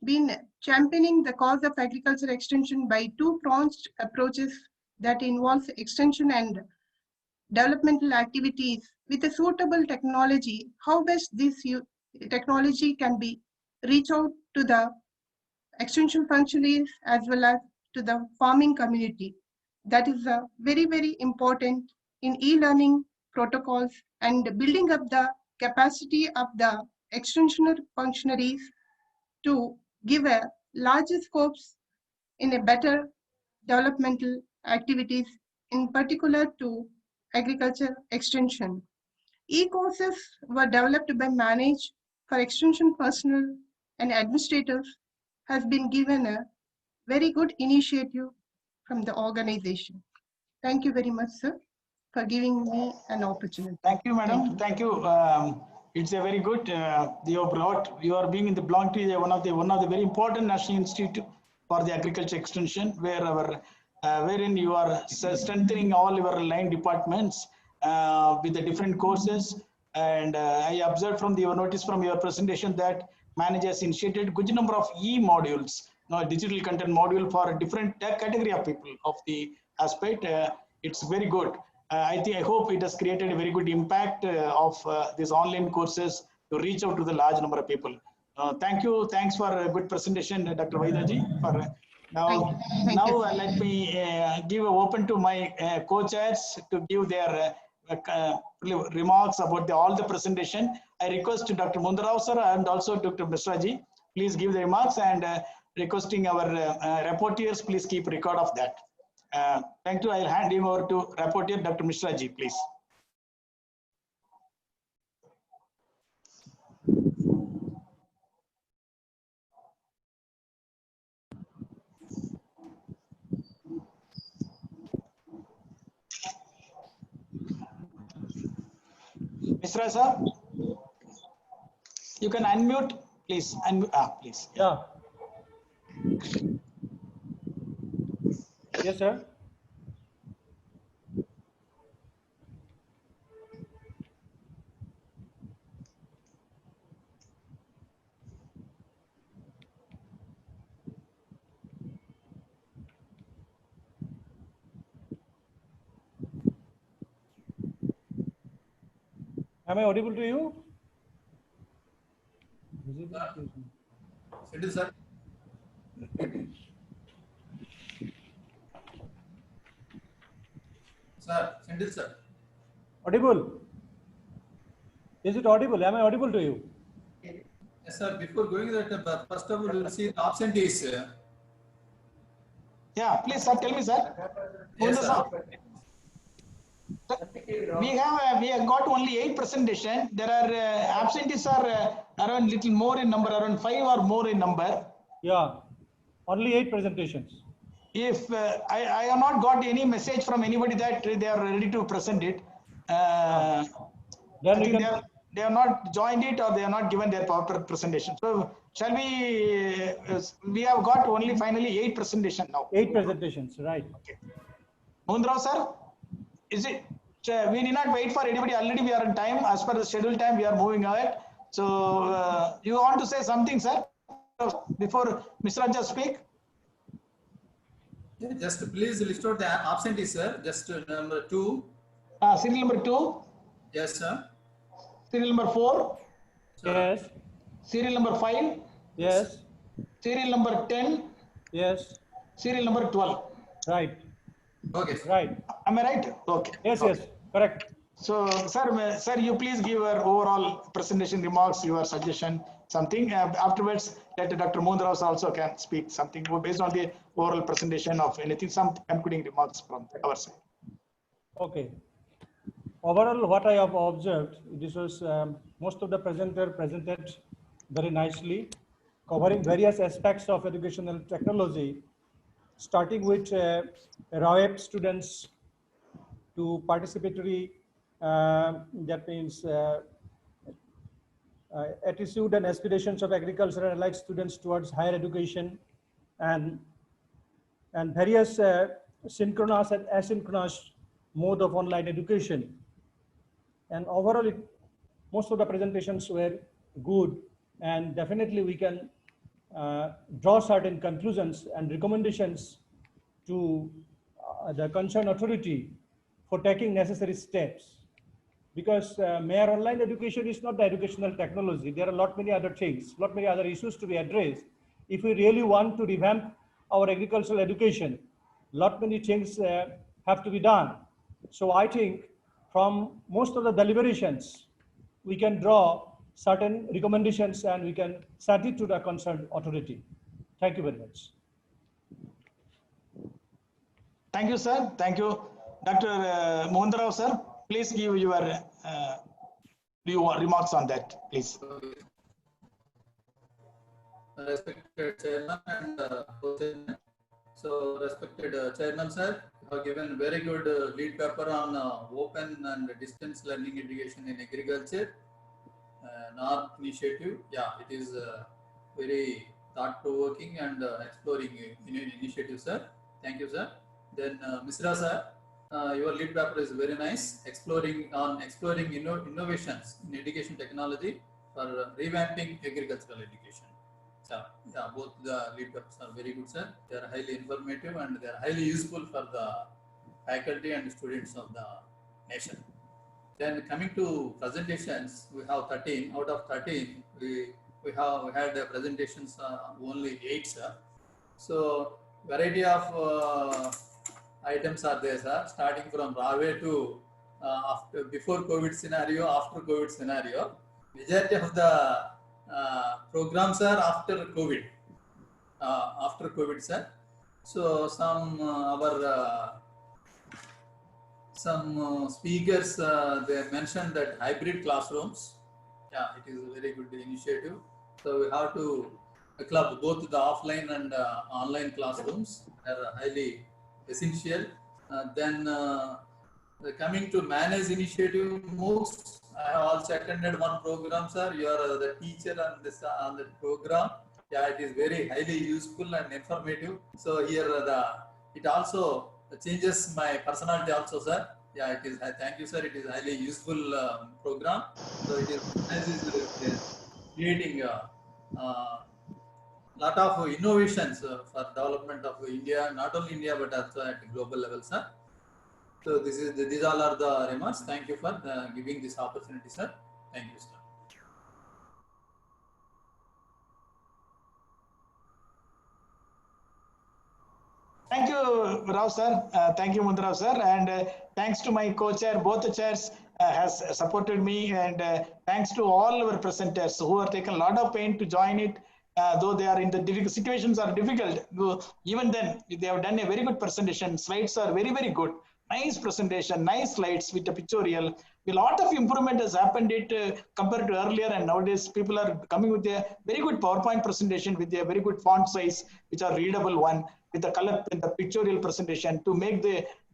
been championing the cause of agriculture extension by 2-pronged approaches that involves extension and developmental activities with a suitable technology. How best this technology can be reach out to the extension functionaries as well as to the farming community. That is very, very important in e-learning protocols and building up the capacity of the extension functionaries to give a larger scopes in a better developmental activities, in particular to agriculture extension. E-courses were developed by Manage for extension personnel and administrators has been given a very good initiative from the organization. Thank you very much, sir, for giving me an opportunity. Thank you, madam. Thank you. It's a very good. You are being in the belong to one of the very important national institute for the agriculture extension, where wherein you are strengthening all your line departments with the different courses. And I observed from your notice from your presentation that Manage has initiated good number of e-modules, digital content module for a different category of people of the aspect. It's very good. I hope it has created a very good impact of these online courses to reach out to the large number of people. Thank you. Thanks for a good presentation, Dr. Vaidaji. Now let me give open to my co-chairs to give their remarks about all the presentation. I request Dr. Mundarao sir and also Dr. Misraji, please give the remarks, and requesting our rapporteurs, please keep record of that. Thank you. I'll hand him over to rapporteur Dr. Misraji, please. Misra sir, you can unmute, please. Please. Yeah. Yes, sir. Am I audible to you? It is, sir. Sir, Sindil sir. Audible? Is it audible? Am I audible to you? Yes, sir. Before going that, first of all, we will see the absentees. Yeah, please, sir. Tell me, sir. Yes, sir. We have got only 8 presentation. There are absentees are around little more in number, around 5 or more in number. Yeah, only 8 presentations. If I have not got any message from anybody that they are ready to present it, then they have not joined it or they have not given their proper presentation. So shall we? We have got only finally 8 presentation now. 8 presentations, right? Okay. Mundarao sir, is it? We need not wait for anybody. Already we are in time. As per the scheduled time, we are moving ahead. So you want to say something, sir, before Mr. Raja speak? Yeah, just please list out the absentees, sir. Just number 2. Serial number 2. Yes, sir. Serial number 4. Yes. Serial number 5. Yes. Serial number 10. Yes. Serial number 12. Right. Okay. Right. Am I right? Okay. Yes, okay. yes, correct. So, sir, you please give your overall presentation remarks, your suggestion, something. Afterwards, let Dr. Mundarao also can speak something based on the overall presentation of anything, some concluding remarks from our side. Okay. Overall, what I have observed, this was most of the presenter presented very nicely, covering various aspects of educational technology, starting with RAWEP students to participatory, that means attitude and aspirations of agriculture and allied students towards higher education, and various synchronous and asynchronous mode of online education. And overall, most of the presentations were good, and definitely we can draw certain conclusions and recommendations to the concerned authority for taking necessary steps. Because mere online education is not the educational technology. There are many other things, many other issues to be addressed. If we really want to revamp our agricultural education, many things have to be done. So I think from most of the deliberations, we can draw certain recommendations and we can send it to the concerned authority. Thank you very much. Thank you, sir. Thank you. Dr. Mundarao, sir, please give your remarks on that, please. Respected chairman and co-chairman. So, respected chairman, sir, you have given very good lead paper on open and distance learning education in agriculture, NARP initiative. Yeah, it is very thought-provoking and exploring initiative, sir. Thank you, sir. Then, Misra, sir, your lead paper is very nice, exploring innovations in education technology for revamping agricultural education. So, yeah, both the lead papers are very good, sir. They are highly informative and they are highly useful for the faculty and students of the nation. Then coming to presentations, we have 13. Out of 13, we had presentations only 8, sir. So variety of items are there, sir. Starting from RAWE to after before COVID scenario, after COVID scenario. Majority of the programs are after COVID. After COVID, sir. So some speakers they mentioned that hybrid classrooms. Yeah, it is a very good initiative. So we have to club both the offline and online classrooms are highly essential. Then coming to manage initiative MOOCs, I have also attended one program, sir. You are the teacher on this on the program. Yeah, it is very highly useful and informative. So here it also changes my personality also, sir. Yeah, it is. Thank you, sir. It is highly useful program. So it is creating lot of innovations for development of India, not only India but also at global level, sir. So these all are the remarks. Thank you for giving this opportunity, sir. Thank you, sir. Thank you, Rao sir. Thank you, Mundrao sir. And thanks to my co-chair, both the chairs has supported me. And thanks to all our presenters who have taken a lot of pain to join it. Though they are in the difficult situations are difficult, even then they have done a very good presentation. Slides are very, very good. Nice presentation, nice slides with a pictorial. A lot of improvement has happened compared to earlier, and nowadays people are coming with a very good PowerPoint presentation with a very good font size, which are readable one, with the color and the pictorial presentation to make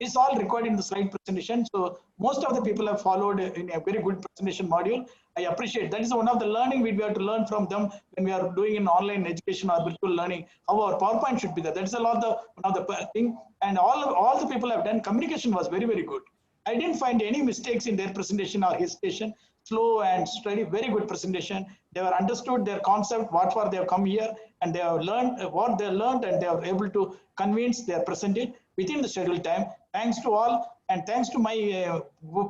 it's all required in the slide presentation. So most of the people have followed in a very good presentation module. I appreciate that. Is one of the learning we have to learn from them when we are doing in online education or virtual learning, how our PowerPoint should be there. That's one of the thing. And all the people have done. Communication was very, very good. I didn't find any mistakes in their presentation or hesitation. Slow and steady, very good presentation. They were understood their concept, what for they have come here, and they have learned what they learned, and they are able to convince they are presented within the scheduled time. Thanks to all, and thanks to my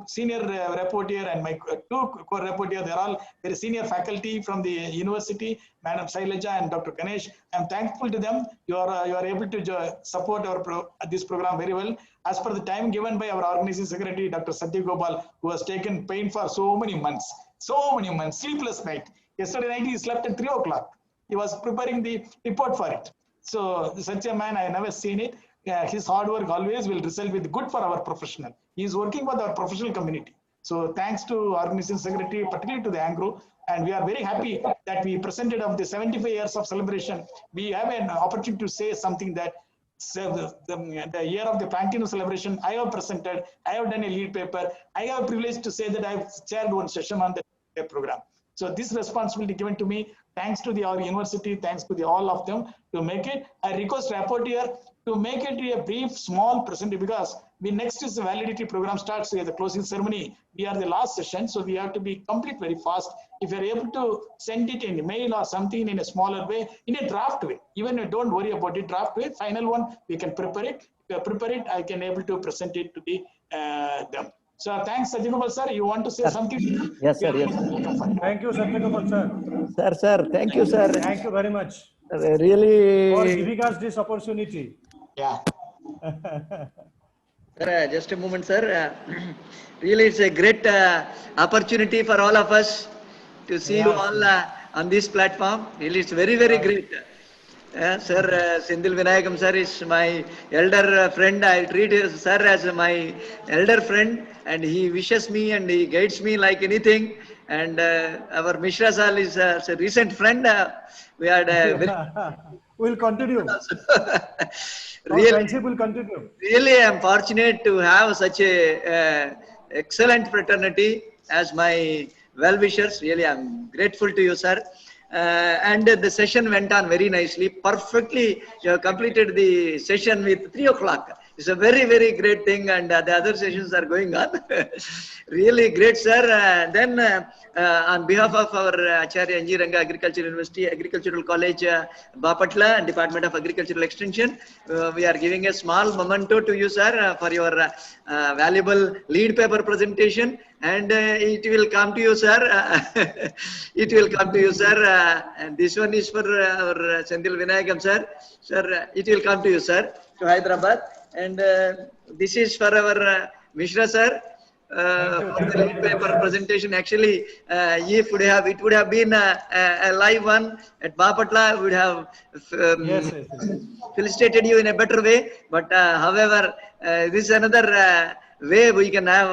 senior rapporteur and my two co-rapporteur. They're all very senior faculty from the university, Madam Sailaja and Dr. Ganesh. I'm thankful to them. You are able to support this program very well. As per the time given by our organizing secretary, Dr. Satya Gopal, who has taken pain for so many months, sleepless night. Yesterday night he slept at 3 o'clock. He was preparing the report for it. So such a man, I have never seen it. His hard work always will result with good for our professional. He is working for our professional community. So thanks to organizing secretary, particularly to the ANGRO, and we are very happy that we presented of the 75 years of celebration. We have an opportunity to say something that the year of the Plantino celebration, I have presented, I have done a lead paper. I have a privilege to say that I have chaired one session on the program. So this responsibility given to me, thanks to our university, thanks to all of them to make it. I request rapporteur to make it a brief, small presentation, because next is the validity program starts with the closing ceremony. We are the last session, so we have to be complete very fast. If you are able to send it in email or something in a smaller way, in a draft way, even if don't worry about it, draft way, final one, we can prepare it. If you prepare it, I can able to present it to them. So thanks, Satya Gopal sir. You want to say something? Yes, sir. Yes. Thank you, Satya Gopal sir. Sir, thank you, sir. Thank you very much. Really. For giving us this opportunity. Yeah. Sir, just a moment, sir. Really, it's a great opportunity for all of us to see you all on this platform. Really, it's very, very great. Sir, Sindil Vinayagam sir is my elder friend. I treat sir as my elder friend, and he wishes me and he guides me like anything. And our Mishra sir is a recent friend. We had we'll continue. Really, friendship will continue. Really, I am fortunate to have such a excellent fraternity as my well-wishers. Really, I am grateful to you, sir. And the session went on very nicely. Perfectly, you have completed the session with 3 o'clock. It's a very, very great thing, and the other sessions are going on. Really great, sir. Then, on behalf of our Acharya N.G. Ranga Agricultural University, Agricultural College, Bapatla, and Department of Agricultural Extension, we are giving a small memento to you, sir, for your valuable lead paper presentation. And it will come to you, sir. It will come to you, sir. And this one is for our Sindil Vinayagam, sir. Sir, it will come to you, sir, to Hyderabad. And this is for our Mishra, sir. for the lead paper presentation. Actually, if it would have been a live one at Bapatla, would have felicitated you in a better way. But however, this is another way we can have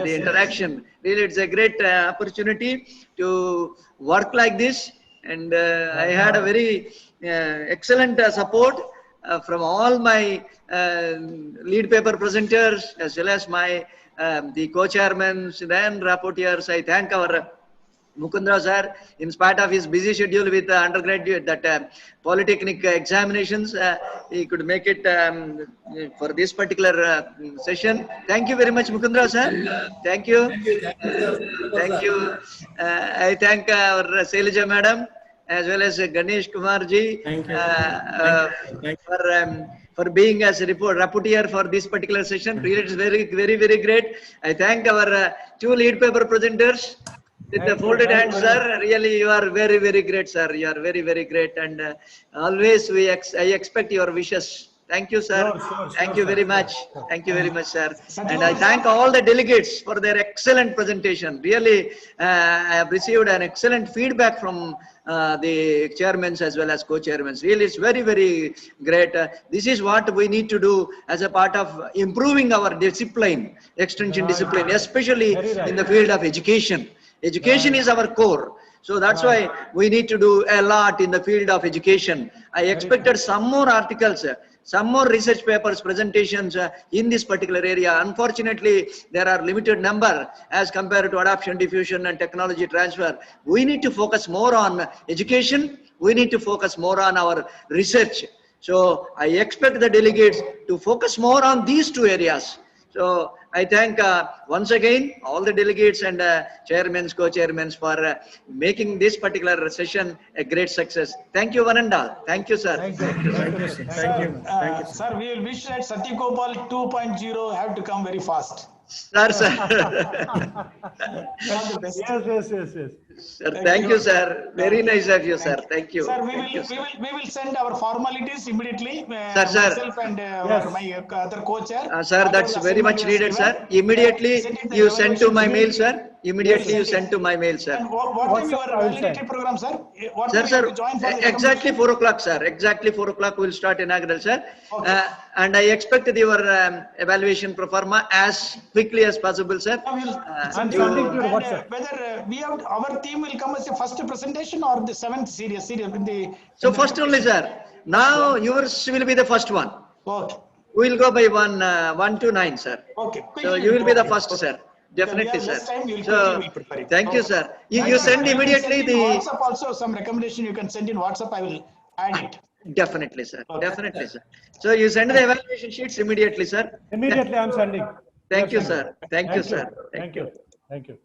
the interaction. Really, it's a great opportunity to work like this. And I had a very excellent support from all my lead paper presenters, as well as my the co-chairmen and rapporteurs. I thank our Mukundra sir, in spite of his busy schedule with undergraduate polytechnic examinations, he could make it for this particular session. Thank you very much, Mukundra sir. Thank you. Thank you. I thank our Sailaja madam, as well as Ganesh Kumar ji, for being as a rapporteur for this particular session. Really, it's very great. I thank our two lead paper presenters with the folded hands, sir. Really, you are very great, sir. You are very great, and always I expect your wishes. Thank you, sir. Thank you very much. Thank you very much, sir. And I thank all the delegates for their excellent presentation. Really, I have received an excellent feedback from the chairmen as well as co-chairmen. Really, it's very great. This is what we need to do as a part of improving our discipline, extension discipline, especially in the field of education. Education is our core. So that's why we need to do a lot in the field of education. I expected some more articles, some more research papers, presentations in this particular area. Unfortunately, there are limited number as compared to adoption, diffusion, and technology transfer. We need to focus more on education. We need to focus more on our research. So I expect the delegates to focus more on these two areas. So I thank once again all the delegates and chairmen, co-chairmen for making this particular session a great success. Thank you, one and all. Thank you, sir. Thank you, sir. We will wish that Satyagopal 2.0 have to come very fast. Sir. Yes. Sir, thank you, sir. Very nice of you, sir. Thank you. Sir, we will send our formalities immediately. Sir. Myself and my other co-chair. Sir, that's very much needed, sir. Immediately you send to my mail, sir. Immediately you send to my mail, sir. And what time your validity program, sir? What time Sir, you join for the exactly 4 o'clock, sir. Exactly 4 o'clock we will start inaugural, sir. Okay. And I expect your evaluation pro forma as quickly as possible, sir. Whether we have our team will come as the first presentation or the 7th series in the. So first only, sir. Now yours will be the first one. Okay. We will go by 1 to 9, sir. Okay. So you will be the first, sir. Definitely, sir. So, thank you, sir. You send immediately the WhatsApp also some recommendation you can send in WhatsApp. I will add it. Definitely, sir. Definitely, sir. So you send the evaluation sheets immediately, sir. Immediately, I'm sending. Thank you, sir. Thank you, sir. Thank you.